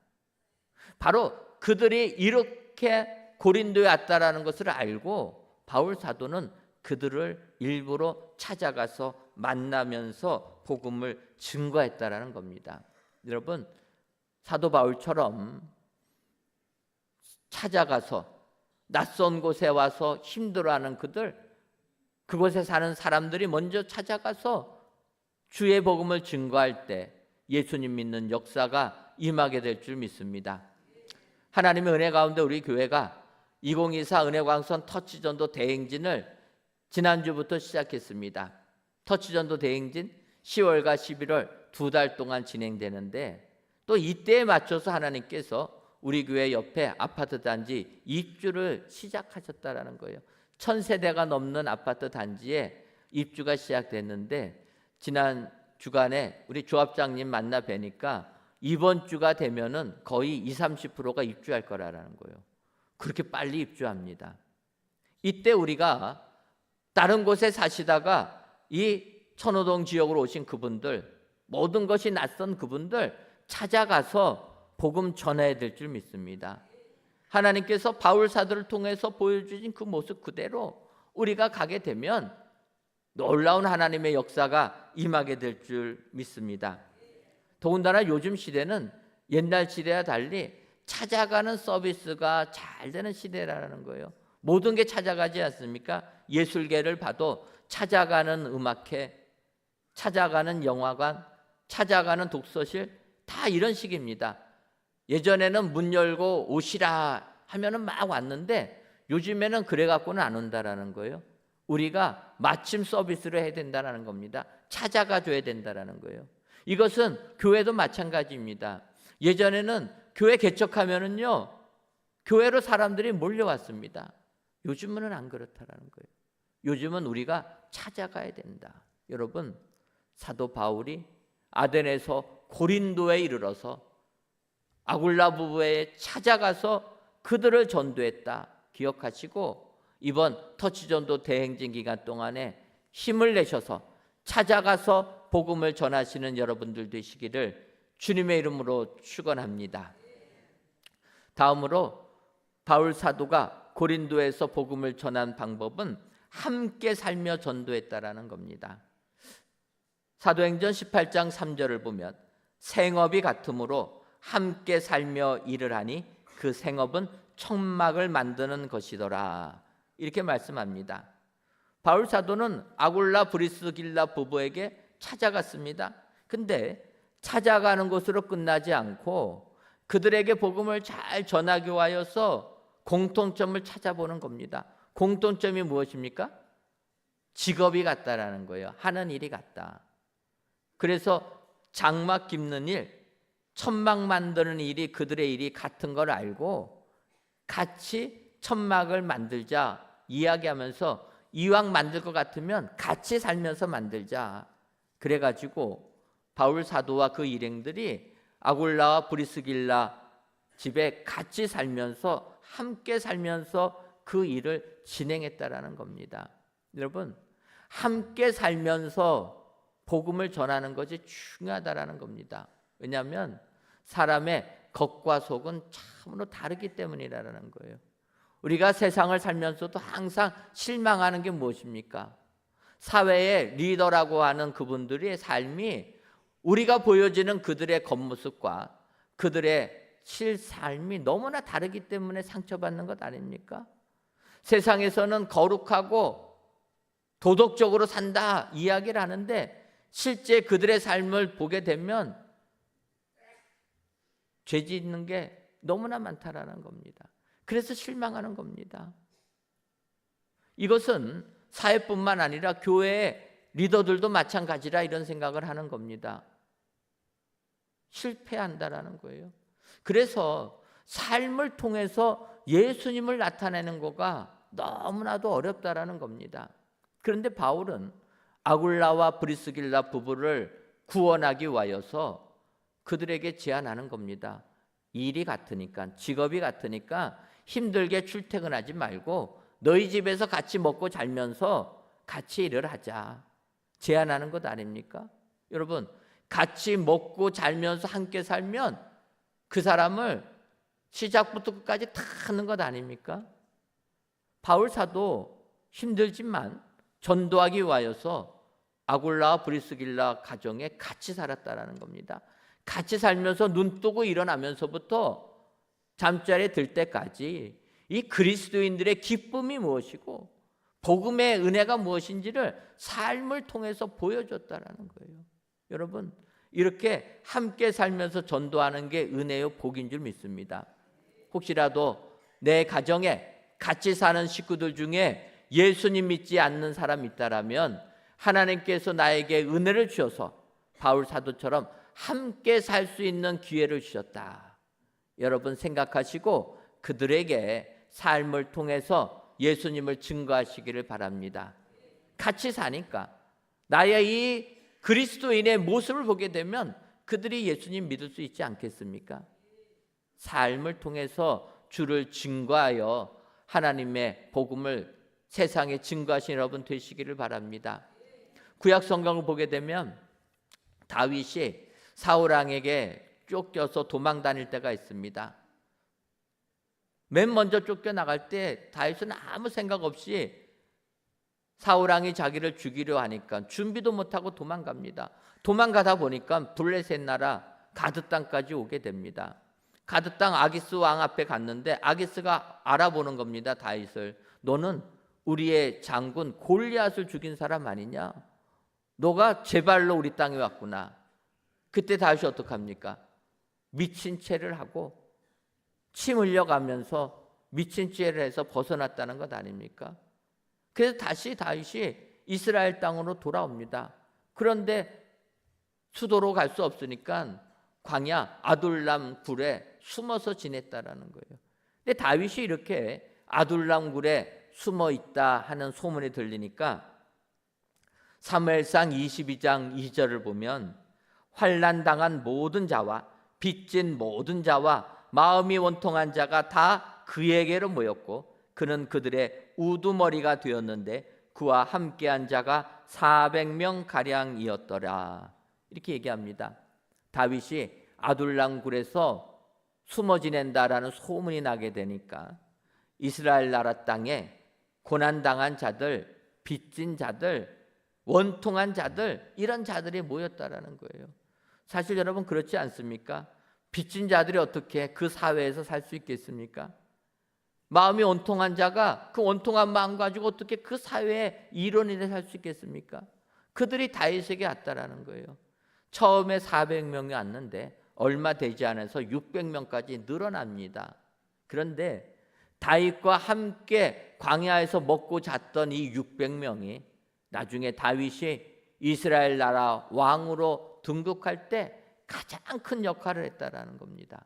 바로 그들이 이렇게 고린도에 왔다라는 것을 알고 바울 사도는 그들을 일부러 찾아가서 만나면서 복음을 증거했다라는 겁니다. 여러분, 사도 바울처럼 찾아가서 낯선 곳에 와서 힘들어하는 그곳에 사는 사람들이 먼저 찾아가서 주의 복음을 증거할 때 예수님 믿는 역사가 임하게 될 줄 믿습니다. 하나님의 은혜 가운데 우리 교회가 2024 은혜광선 터치전도 대행진을 지난주부터 시작했습니다. 터치전도 대행진 10월과 11월 2달 동안 진행되는데 또 이때에 맞춰서 하나님께서 우리 교회 옆에 아파트 단지 입주를 시작하셨다라는 거예요. 1000세대가 넘는 아파트 단지에 입주가 시작됐는데 지난 주간에 우리 조합장님 만나 뵈니까 이번 주가 되면은 거의 20-30%가 입주할 거라는 거예요. 그렇게 빨리 입주합니다. 이때 우리가 다른 곳에 사시다가 이 천호동 지역으로 오신 그분들, 모든 것이 낯선 그분들 찾아가서 복음 전해야 될 줄 믿습니다. 하나님께서 바울 사도를 통해서 보여주신 그 모습 그대로 우리가 가게 되면 놀라운 하나님의 역사가 임하게 될 줄 믿습니다. 더군다나 요즘 시대는 옛날 시대와 달리 찾아가는 서비스가 잘 되는 시대라는 거예요. 모든 게 찾아가지 않습니까? 예술계를 봐도 찾아가는 음악회, 찾아가는 영화관, 찾아가는 독서실 다 이런 식입니다. 예전에는 문 열고 오시라 하면은 막 왔는데 요즘에는 그래 갖고는 안 온다라는 거예요. 우리가 마침 서비스를 해야 된다는 겁니다. 찾아가 줘야 된다는 거예요. 이것은 교회도 마찬가지입니다. 예전에는 교회 개척하면은요 교회로 사람들이 몰려왔습니다. 요즘은 안 그렇다라는 거예요. 요즘은 우리가 찾아가야 된다. 여러분, 사도 바울이 아덴에서 고린도에 이르러서 아굴라 부부에 찾아가서 그들을 전도했다. 기억하시고 이번 터치전도 대행진 기간 동안에 힘을 내셔서 찾아가서 복음을 전하시는 여러분들 되시기를 주님의 이름으로 축원합니다. 다음으로 바울 사도가 고린도에서 복음을 전한 방법은 함께 살며 전도했다라는 겁니다. 사도행전 18장 3절을 보면 생업이 같으므로 함께 살며 일을 하니 그 생업은 천막을 만드는 것이더라. 이렇게 말씀합니다. 바울 사도는 아굴라 브리스길라 부부에게 찾아갔습니다. 근데 찾아가는 것으로 끝나지 않고 그들에게 복음을 잘 전하기 위하여서 공통점을 찾아보는 겁니다. 공통점이 무엇입니까? 직업이 같다라는 거예요. 하는 일이 같다. 그래서 장막 깁는 일, 천막 만드는 일이 그들의 일이 같은 걸 알고 같이 천막을 만들자 이야기하면서 이왕 만들 것 같으면 같이 살면서 만들자. 그래가지고 바울 사도와 그 일행들이 아굴라와 브리스길라 집에 같이 살면서 함께 살면서 그 일을 진행했다라는 겁니다. 여러분, 함께 살면서 복음을 전하는 것이 중요하다라는 겁니다. 왜냐하면 사람의 겉과 속은 참으로 다르기 때문이라는 거예요. 우리가 세상을 살면서도 항상 실망하는 게 무엇입니까? 사회의 리더라고 하는 그분들의 삶이 우리가 보여지는 그들의 겉모습과 그들의 실삶이 너무나 다르기 때문에 상처받는 것 아닙니까? 세상에서는 거룩하고 도덕적으로 산다 이야기를 하는데 실제 그들의 삶을 보게 되면 죄 짓는 게 너무나 많다라는 겁니다. 그래서 실망하는 겁니다. 이것은 사회뿐만 아니라 교회의 리더들도 마찬가지라 이런 생각을 하는 겁니다. 실패한다라는 거예요. 그래서 삶을 통해서 예수님을 나타내는 거가 너무나도 어렵다라는 겁니다. 그런데 바울은 아굴라와 브리스길라 부부를 구원하기 위하여서 그들에게 제안하는 겁니다. 일이 같으니까, 직업이 같으니까 힘들게 출퇴근하지 말고 너희 집에서 같이 먹고 살면서 같이 일을 하자. 제안하는 것 아닙니까? 여러분, 같이 먹고 살면서 함께 살면 그 사람을 시작부터 끝까지 다 하는 것 아닙니까? 바울 사도 힘들지만 전도하기 위하여서 아굴라와 브리스길라 가정에 같이 살았다라는 겁니다. 같이 살면서 눈 뜨고 일어나면서부터 잠자리에 들 때까지 이 그리스도인들의 기쁨이 무엇이고 복음의 은혜가 무엇인지를 삶을 통해서 보여줬다라는 거예요. 여러분, 이렇게 함께 살면서 전도하는 게 은혜요 복인 줄 믿습니다. 혹시라도 내 가정에 같이 사는 식구들 중에 예수님 믿지 않는 사람이 있다라면 하나님께서 나에게 은혜를 주셔서 바울 사도처럼 함께 살 수 있는 기회를 주셨다. 여러분 생각하시고 그들에게 삶을 통해서 예수님을 증거하시기를 바랍니다. 같이 사니까 나의 이 그리스도인의 모습을 보게 되면 그들이 예수님 믿을 수 있지 않겠습니까? 삶을 통해서 주를 증거하여 하나님의 복음을 세상에 증거하신 여러분 되시기를 바랍니다. 구약 성경을 보게 되면 다윗이 사울 왕에게 쫓겨서 도망 다닐 때가 있습니다. 맨 먼저 쫓겨나갈 때 다윗은 아무 생각 없이 사울 왕이 자기를 죽이려 하니까 준비도 못하고 도망갑니다. 도망가다 보니까 블레셋 나라 가드 땅까지 오게 됩니다. 가드 땅 아기스 왕 앞에 갔는데 아기스가 알아보는 겁니다. 다윗을. 너는 우리의 장군 골리앗을 죽인 사람 아니냐? 너가 제 발로 우리 땅에 왔구나. 그때 다윗이 어떡합니까? 미친 채를 하고 침 흘려가면서 미친 채를 해서 벗어났다는 것 아닙니까? 그래서 다시 다윗이 이스라엘 땅으로 돌아옵니다. 그런데 수도로 갈 수 없으니까 광야 아둘람 굴에 숨어서 지냈다라는 거예요. 근데 다윗이 이렇게 아둘람 굴에 숨어 있다 하는 소문이 들리니까 사무엘상 22장 2절을 보면 환난 당한 모든 자와 빚진 모든 자와 마음이 원통한 자가 다 그에게로 모였고 그는 그들의 우두머리가 되었는데 그와 함께한 자가 400명 가량이었더라. 이렇게 얘기합니다. 다윗이 아둘람 굴에서 숨어 지낸다라는 소문이 나게 되니까 이스라엘 나라 땅에 고난당한 자들, 빚진 자들 원통한 자들, 이런 자들이 모였다라는 거예요. 사실 여러분 그렇지 않습니까? 빚진 자들이 어떻게 그 사회에서 살 수 있겠습니까? 마음이 원통한 자가 그 원통한 마음 가지고 어떻게 그 사회의 일원이 살 수 있겠습니까? 그들이 다윗에게 왔다라는 거예요. 처음에 400명이 왔는데 얼마 되지 않아서 600명까지 늘어납니다. 그런데 다윗과 함께 광야에서 먹고 잤던 이 600명이 나중에 다윗이 이스라엘 나라 왕으로 등극할 때 가장 큰 역할을 했다라는 겁니다.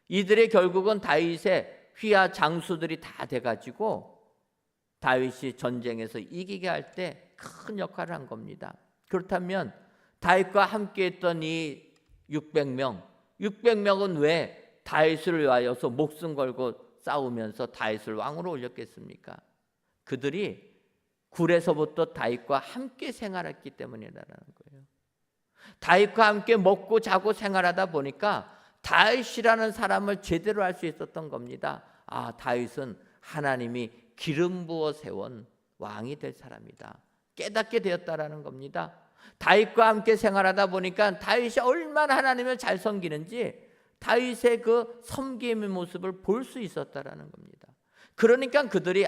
이들의 결국은 다윗의 휘하 장수들이 다 돼가지고 다윗이 전쟁에서 이기게 할 때 큰 역할을 한 겁니다. 그렇다면 다윗과 함께했던 이 600명은 왜 다윗을 위하여서 목숨 걸고 싸우면서 다윗을 왕으로 올렸겠습니까? 그들이 굴에서부터 다윗과 함께 생활했기 때문이라는 거예요. 다윗과 함께 먹고 자고 생활하다 보니까 다윗이라는 사람을 제대로 알 수 있었던 겁니다. 아, 다윗은 하나님이 기름 부어 세운 왕이 될 사람이다. 깨닫게 되었다라는 겁니다. 다윗과 함께 생활하다 보니까 다윗이 얼마나 하나님을 잘 섬기는지 다윗의 그 섬김의 모습을 볼 수 있었다라는 겁니다. 그러니까 그들이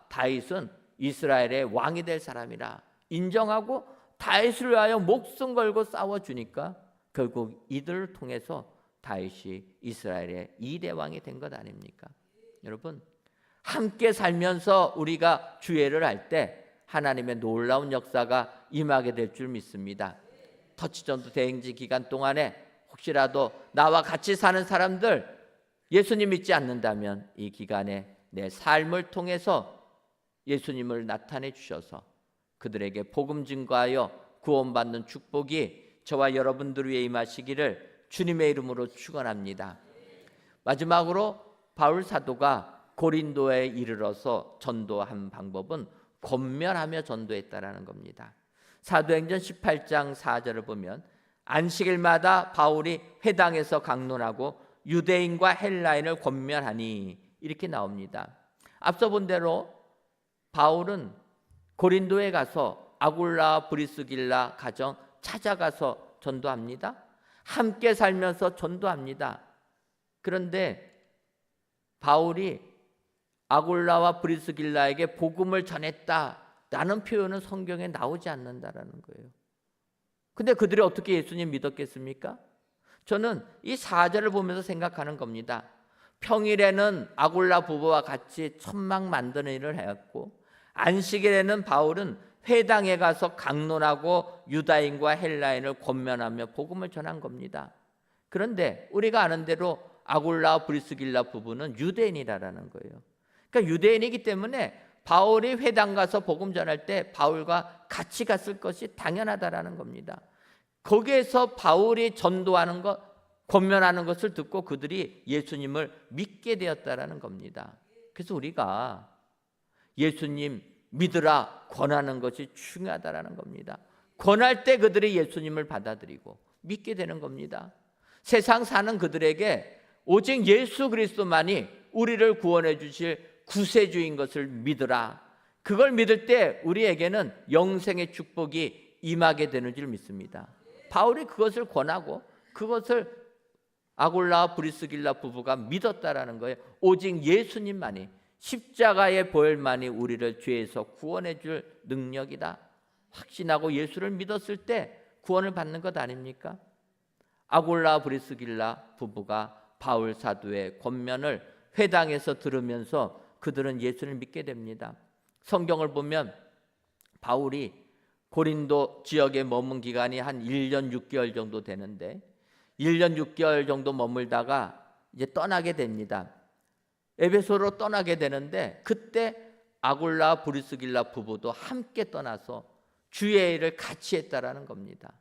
다윗은 이스라엘의 왕이 될 사람이라 인정하고 다윗을 위하여 목숨 걸고 싸워주니까 결국 이들을 통해서 다윗이 이스라엘의 2대 왕이 된 것 아닙니까? 여러분, 함께 살면서 우리가 주애를 할 때 하나님의 놀라운 역사가 임하게 될 줄 믿습니다. 터치전도 대행지 기간 동안에 혹시라도 나와 같이 사는 사람들 예수님 믿지 않는다면 이 기간에 내 삶을 통해서 예수님을 나타내 주셔서 그들에게 복음 증거하여 구원받는 축복이 저와 여러분들 위해 임하시기를 주님의 이름으로 축원합니다. 마지막으로 바울 사도가 고린도에 이르러서 전도한 방법은 권면하며 전도했다라는 겁니다. 사도행전 18장 4절을 보면 안식일마다 바울이 회당에서 강론하고 유대인과 헬라인을 권면하니 이렇게 나옵니다. 앞서 본 대로 바울은 고린도에 가서 아굴라 브리스길라 가정 찾아가서 전도합니다. 함께 살면서 전도합니다. 그런데 바울이 아굴라와 브리스길라에게 복음을 전했다라는 표현은 성경에 나오지 않는다라는 거예요. 근데 그들이 어떻게 예수님 믿었겠습니까? 저는 이 4절을 보면서 생각하는 겁니다. 평일에는 아굴라 부부와 같이 천막 만드는 일을 했고 안식일에는 바울은 회당에 가서 강론하고 유다인과 헬라인을 권면하며 복음을 전한 겁니다. 그런데 우리가 아는 대로 아굴라 브리스길라 부부는 유대인이라는 거예요. 그러니까 유대인이기 때문에 바울이 회당 가서 복음 전할 때 바울과 같이 갔을 것이 당연하다라는 겁니다. 거기에서 바울이 전도하는 것, 권면하는 것을 듣고 그들이 예수님을 믿게 되었다라는 겁니다. 그래서 우리가 예수님 믿으라 권하는 것이 중요하다라는 겁니다. 권할 때 그들이 예수님을 받아들이고 믿게 되는 겁니다. 세상 사는 그들에게 오직 예수 그리스도만이 우리를 구원해 주실 구세주인 것을 믿으라. 그걸 믿을 때 우리에게는 영생의 축복이 임하게 되는 줄 믿습니다. 바울이 그것을 권하고 그것을 아굴라 브리스길라 부부가 믿었다라는 거예요. 오직 예수님만이 십자가의 보혈만이 우리를 죄에서 구원해 줄 능력이다. 확신하고 예수를 믿었을 때 구원을 받는 것 아닙니까? 아굴라 브리스길라 부부가 바울 사도의 권면을 회당에서 들으면서 그들은 예수를 믿게 됩니다. 성경을 보면 바울이 고린도 지역에 머문 기간이 한 1년 6개월 정도 되는데 1년 6개월 정도 머물다가 이제 떠나게 됩니다. 에베소로 떠나게 되는데 그때 아굴라 브리스길라 부부도 함께 떠나서 주의 일을 같이 했다라는 겁니다.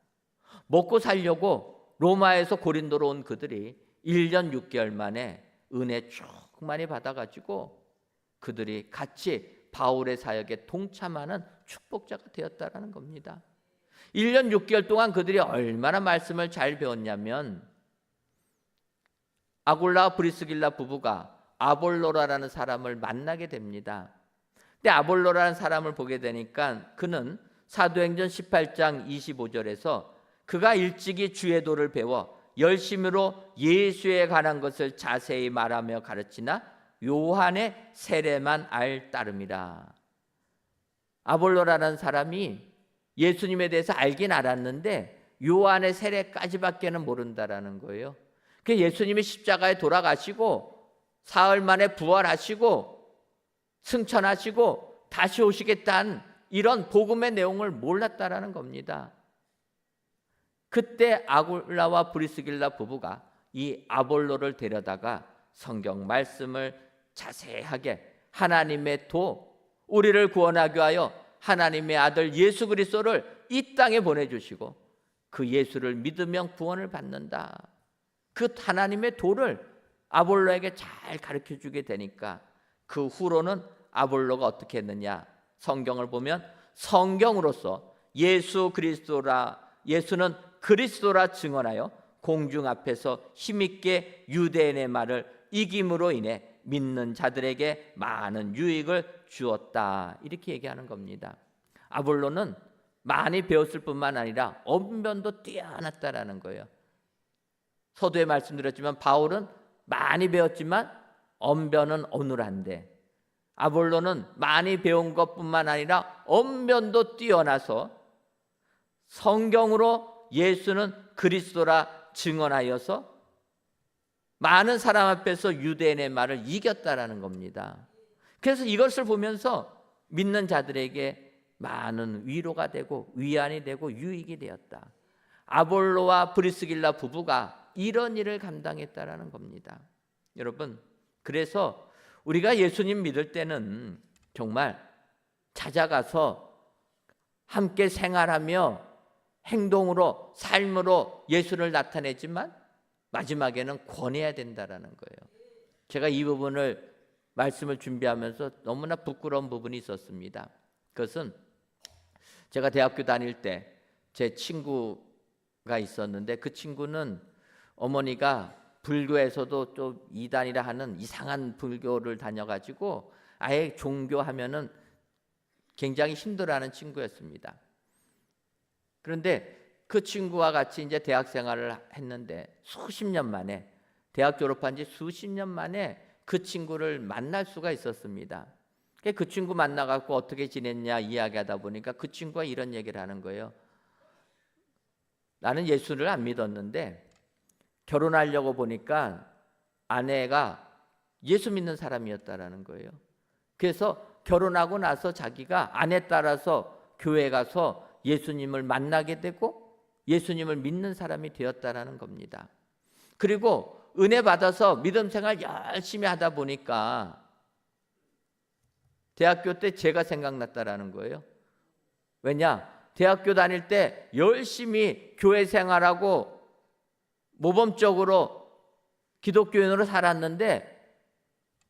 먹고 살려고 로마에서 고린도로 온 그들이 1년 6개월 만에 은혜 충만히 받아가지고 그들이 같이 바울의 사역에 동참하는 축복자가 되었다라는 겁니다. 1년 6개월 동안 그들이 얼마나 말씀을 잘 배웠냐면 아굴라 브리스길라 부부가 아볼로라라는 사람을 만나게 됩니다. 근데 아볼로라는 사람을 보게 되니까 그는 사도행전 18장 25절에서 그가 일찍이 주의 도를 배워 열심으로 예수에 관한 것을 자세히 말하며 가르치나 요한의 세례만 알 따름이라. 아볼로라는 사람이 예수님에 대해서 알긴 알았는데 요한의 세례까지밖에는 모른다라는 거예요. 그 예수님이 십자가에 돌아가시고 사흘 만에 부활하시고 승천하시고 다시 오시겠다는 이런 복음의 내용을 몰랐다라는 겁니다. 그때 아굴라와 브리스길라 부부가 이 아볼로를 데려다가 성경 말씀을 자세하게 하나님의 도, 우리를 구원하기 위하여 하나님의 아들 예수 그리스도를 이 땅에 보내주시고 그 예수를 믿으면 구원을 받는다. 그 하나님의 도를 아볼로에게 잘 가르쳐주게 되니까 그 후로는 아볼로가 어떻게 했느냐, 성경을 보면 성경으로서 예수는 그리스도라 증언하여 공중 앞에서 힘있게 유대인의 말을 이김으로 인해 믿는 자들에게 많은 유익을 주었다. 이렇게 얘기하는 겁니다. 아볼로는 많이 배웠을 뿐만 아니라 언변도 뛰어났다라는 거예요. 서두에 말씀드렸지만 바울은 많이 배웠지만 언변은 어눌한데 아볼로는 많이 배운 것뿐만 아니라 언변도 뛰어나서 성경으로 예수는 그리스도라 증언하여서 많은 사람 앞에서 유대인의 말을 이겼다라는 겁니다. 그래서 이것을 보면서 믿는 자들에게 많은 위로가 되고 위안이 되고 유익이 되었다. 아볼로와 브리스길라 부부가 이런 일을 감당했다라는 겁니다. 여러분, 그래서 우리가 예수님 믿을 때는 정말 찾아가서 함께 생활하며 행동으로 삶으로 예수를 나타내지만 마지막에는 권해야 된다라는 거예요. 제가 이 부분을 말씀을 준비하면서 너무나 부끄러운 부분이 있었습니다. 그것은 제가 대학교 다닐 때 제 친구가 있었는데 그 친구는 어머니가 불교에서도 좀 이단이라 하는 이상한 불교를 다녀가지고 아예 종교하면은 굉장히 힘들어하는 친구였습니다. 그런데 그 친구와 같이 이제 대학 생활을 했는데 수십 년 만에, 대학 졸업한 지 수십 년 만에 그 친구를 만날 수가 있었습니다. 그 친구 만나갖고 어떻게 지냈냐 이야기하다 보니까 그 친구가 이런 얘기를 하는 거예요. 나는 예수를 안 믿었는데 결혼하려고 보니까 아내가 예수 믿는 사람이었다라는 거예요. 그래서 결혼하고 나서 자기가 아내 따라서 교회 가서 예수님을 만나게 되고 예수님을 믿는 사람이 되었다라는 겁니다. 그리고 은혜 받아서 믿음 생활 열심히 하다 보니까 대학교 때 제가 생각났다라는 거예요. 왜냐? 대학교 다닐 때 열심히 교회 생활하고 모범적으로 기독교인으로 살았는데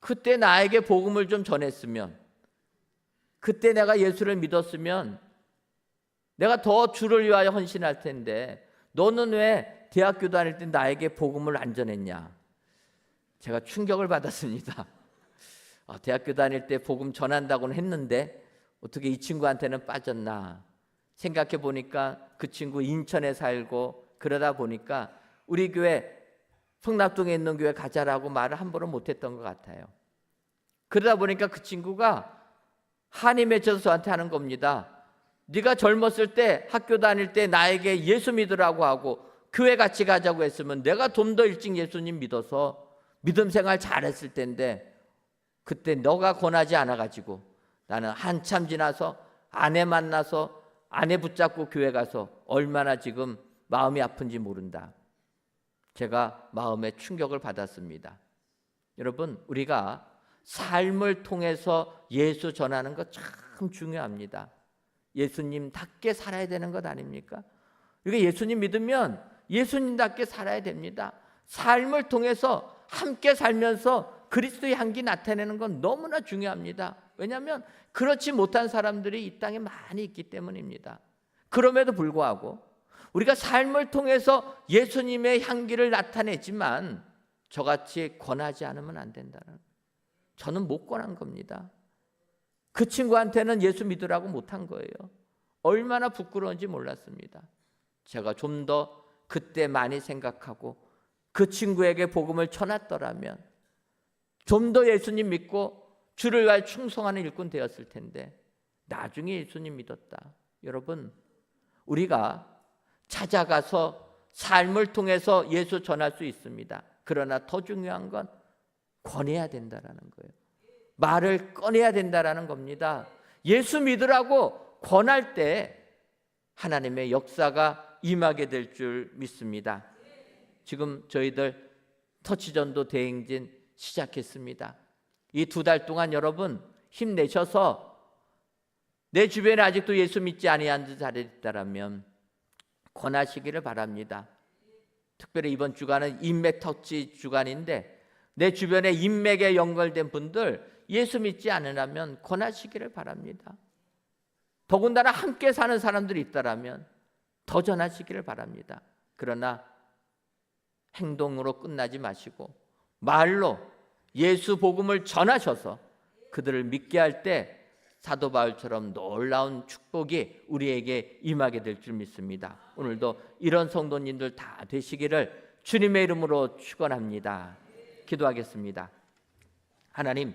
그때 나에게 복음을 좀 전했으면, 그때 내가 예수를 믿었으면 내가 더 주를 위하여 헌신할 텐데 너는 왜 대학교 다닐 때 나에게 복음을 안 전했냐? 제가 충격을 받았습니다. 대학교 다닐 때 복음 전한다고는 했는데 어떻게 이 친구한테는 빠졌나 생각해 보니까 그 친구 인천에 살고 그러다 보니까 우리 교회 성납동에 있는 교회 가자라고 말을 함부로 못했던 것 같아요. 그러다 보니까 그 친구가 한이 맺혀서 저한테 하는 겁니다. 네가 젊었을 때 학교 다닐 때 나에게 예수 믿으라고 하고 교회 같이 가자고 했으면 내가 좀 더 일찍 예수님 믿어서 믿음 생활 잘했을 텐데 그때 너가 권하지 않아가지고 나는 한참 지나서 아내 만나서 아내 붙잡고 교회 가서 얼마나 지금 마음이 아픈지 모른다. 제가 마음에 충격을 받았습니다. 여러분, 우리가 삶을 통해서 예수 전하는 거 참 중요합니다. 예수님답게 살아야 되는 것 아닙니까? 우리가 예수님 믿으면 예수님답게 살아야 됩니다. 삶을 통해서 함께 살면서 그리스도의 향기 나타내는 건 너무나 중요합니다. 왜냐하면 그렇지 못한 사람들이 이 땅에 많이 있기 때문입니다. 그럼에도 불구하고 우리가 삶을 통해서 예수님의 향기를 나타내지만 저같이 권하지 않으면 안 된다는, 저는 못 권한 겁니다. 그 친구한테는 예수 믿으라고 못한 거예요. 얼마나 부끄러운지 몰랐습니다. 제가 좀 더 그때 많이 생각하고 그 친구에게 복음을 전했더라면 좀 더 예수님 믿고 주를 위하여 충성하는 일꾼 되었을 텐데 나중에 예수님 믿었다. 여러분, 우리가 찾아가서 삶을 통해서 예수 전할 수 있습니다. 그러나 더 중요한 건 권해야 된다라는 거예요. 말을 꺼내야 된다라는 겁니다. 예수 믿으라고 권할 때 하나님의 역사가 임하게 될 줄 믿습니다. 지금 저희들 터치전도 대행진 시작했습니다. 이 2달 동안 여러분 힘내셔서 내 주변에 아직도 예수 믿지 아니한 자들이 있다면 권하시기를 바랍니다. 특별히 이번 주간은 인맥 터치 주간인데 내 주변에 인맥에 연결된 분들 예수 믿지 않으라면 권하시기를 바랍니다. 더군다나 함께 사는 사람들이 있다면 더 전하시기를 바랍니다. 그러나 행동으로 끝나지 마시고 말로 예수 복음을 전하셔서 그들을 믿게 할 때 사도 바울처럼 놀라운 축복이 우리에게 임하게 될 줄 믿습니다. 오늘도 이런 성도님들 다 되시기를 주님의 이름으로 축원합니다. 기도하겠습니다. 하나님,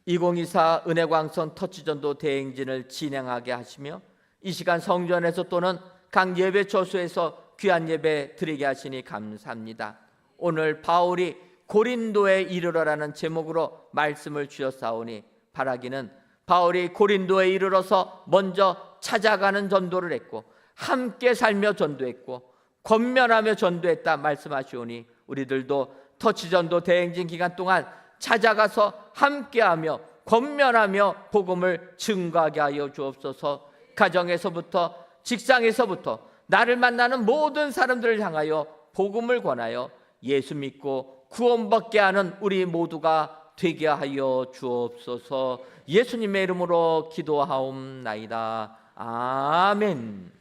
2024 은혜광선 터치전도 대행진을 진행하게 하시며 이 시간 성전에서 또는 각 예배 처소에서 귀한 예배 드리게 하시니 감사합니다. 오늘 바울이 고린도에 이르러라는 제목으로 말씀을 주셨사오니 바라기는 바울이 고린도에 이르러서 먼저 찾아가는 전도를 했고 함께 살며 전도했고 권면하며 전도했다 말씀하시오니 우리들도 터치전도 대행진 기간 동안 찾아가서 함께하며 권면하며 복음을 증거하게 하여 주옵소서. 가정에서부터 직장에서부터 나를 만나는 모든 사람들을 향하여 복음을 권하여 예수 믿고 구원받게 하는 우리 모두가 되게 하여 주옵소서. 예수님의 이름으로 기도하옵나이다. 아멘.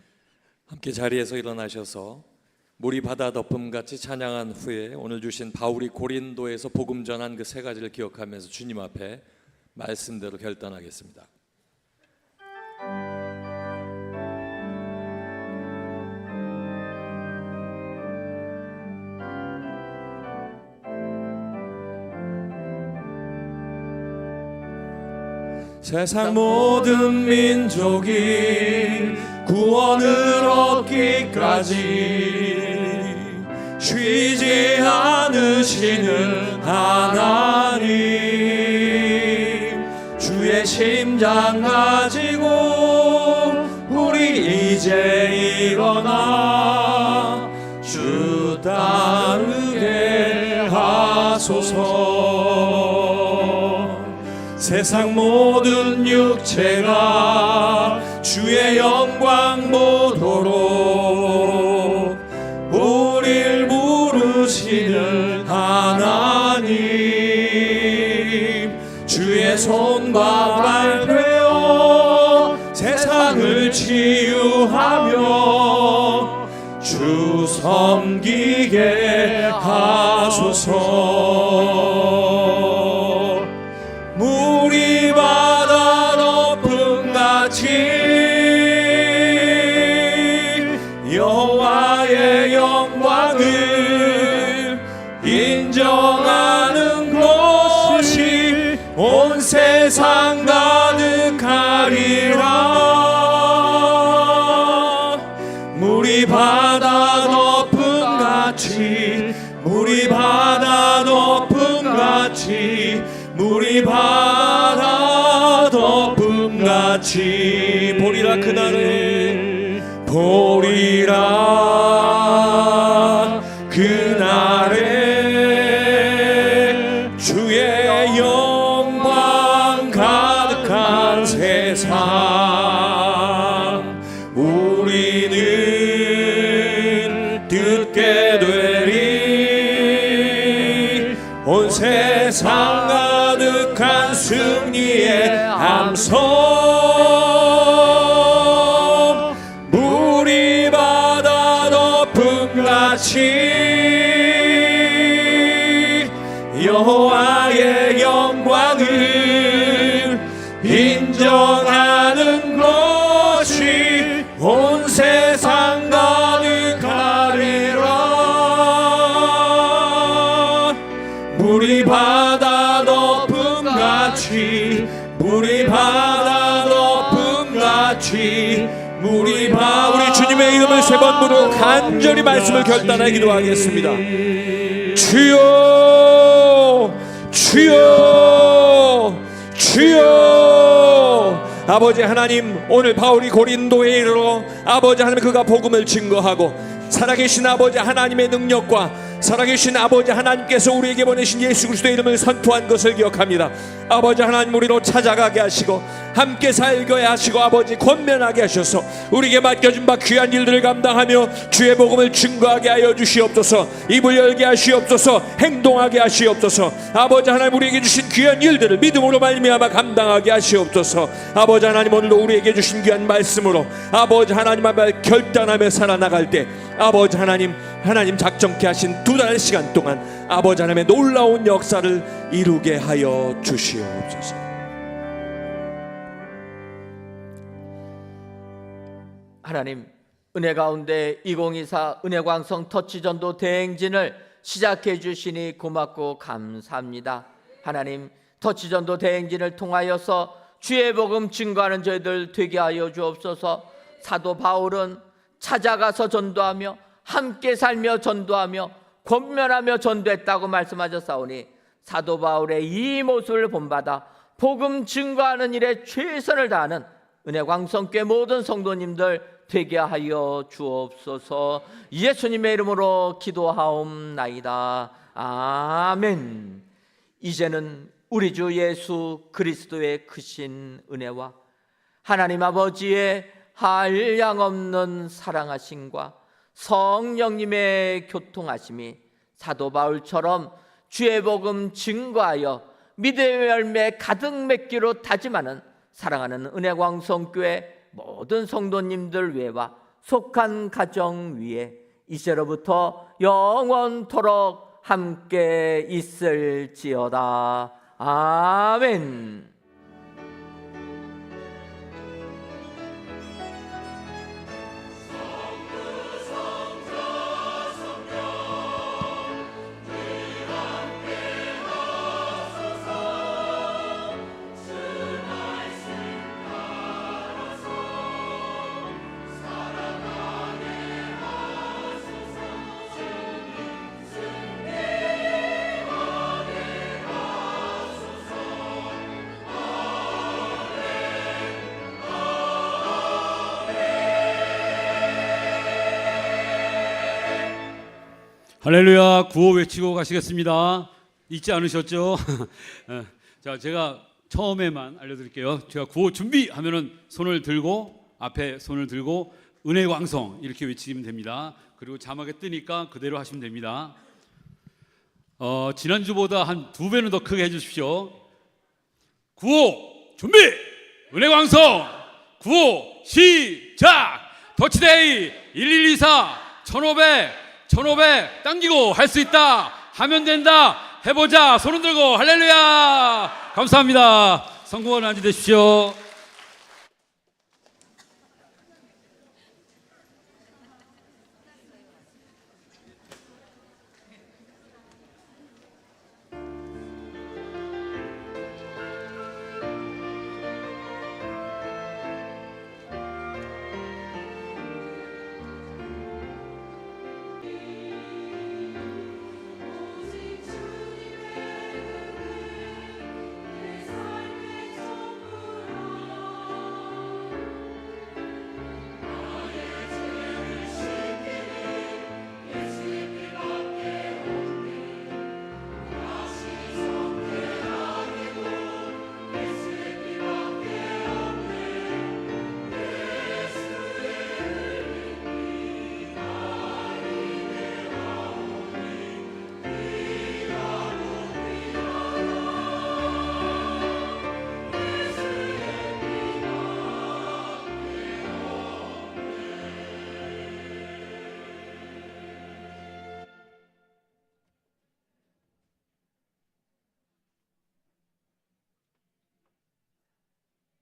함께 자리에서 일어나셔서 물이 바다 덮음같이 찬양한 후에 오늘 주신 바울이 고린도에서 복음 전한 그 3가지를 기억하면서 주님 앞에 말씀대로 결단하겠습니다. 세상 모든 민족이 구원을 얻기까지 쉬지 않으시는 하나님, 주의 심장 가지고 우리 이제 일어나 주 따르게 하소서. 세상 모든 육체가 주의 영광 보도록 우릴 부르시는 하나님, 주의 손과 발 되어 세상을 치유하며 주 섬기게 하소서. 물이 바다 덮음같이 여호와의 영광을 인정하는 것이 온 세상 가득하리라. 물이 바다 덮음같이, 물이 바다 덮음같이, 물이 바다 덮음같이 보리라. 그날에 보리라. 그날에 주의 영광 가득한 세상 우리는 듣게 되리. 온 세상 가득한 승리의 함성. 물이 바다 덮음같이 여호와의 영광을 인정하는 것이 물이 바다 덮음같이 우리 주님의 이름을 세 번 부르고 간절히 말씀을 결단하여 기도하겠습니다. 주여, 주여, 주여. 아버지 하나님, 오늘 바울이 고린도에 이르러 아버지 하나님 그가 복음을 증거하고 살아계신 아버지 하나님의 능력과 살아계신 아버지 하나님께서 우리에게 보내신 예수 그리스도의 이름을 선포한 것을 기억합니다. 아버지 하나님, 우리로 찾아가게 하시고 함께 살게 하시고 아버지 권면하게 하셔서 우리에게 맡겨진 바 귀한 일들을 감당하며 주의 복음을 증거하게 하여 주시옵소서. 입을 열게 하시옵소서. 행동하게 하시옵소서. 아버지 하나님, 우리에게 주신 귀한 일들을 믿음으로 말미암아 감당하게 하시옵소서. 아버지 하나님, 오늘도 우리에게 주신 귀한 말씀으로 아버지 하나님 앞에 결단하며 살아나갈 때 아버지 하나님 작정케 하신 2달 시간 동안 아버지 하나님의 놀라운 역사를 이루게 하여 주시옵소서. 하나님, 은혜 가운데 2024 은혜광성 터치전도 대행진을 시작해 주시니 고맙고 감사합니다. 하나님, 터치전도 대행진을 통하여서 주의 복음 증거하는 저희들 되게 하여 주옵소서. 사도 바울은 찾아가서 전도하며 함께 살며 전도하며 권면하며 전도했다고 말씀하셨사오니 사도 바울의 이 모습을 본받아 복음 증거하는 일에 최선을 다하는 은혜광성교회 모든 성도님들 되게 하여 주옵소서. 예수님의 이름으로 기도하옵나이다. 아멘. 이제는 우리 주 예수 그리스도의 크신 은혜와 하나님 아버지의 한량없는 사랑하심과 성령님의 교통하심이 사도 바울처럼 주의 복음 증거하여 믿음의 열매 가득 맺기로 다짐하는 사랑하는 은혜광성교회 모든 성도님들 외와 속한 가정 위에 이제로부터 영원토록 함께 있을지어다. 아멘. 할렐루야. 구호 외치고 가시겠습니다. 잊지 않으셨죠? 자, 제가 처음에만 알려드릴게요. 제가 구호 준비하면은 손을 들고 앞에 손을 들고 은혜광성 이렇게 외치면 됩니다. 그리고 자막에 뜨니까 그대로 하시면 됩니다. 지난주보다 한 2배는 더 크게 해주십시오. 구호 준비! 은혜광성 구호 시작! 터치데이 1124 1500 당기고 할 수 있다 하면 된다 해보자 손을 들고 할렐루야. 감사합니다. 성공한 한 주 되십시오.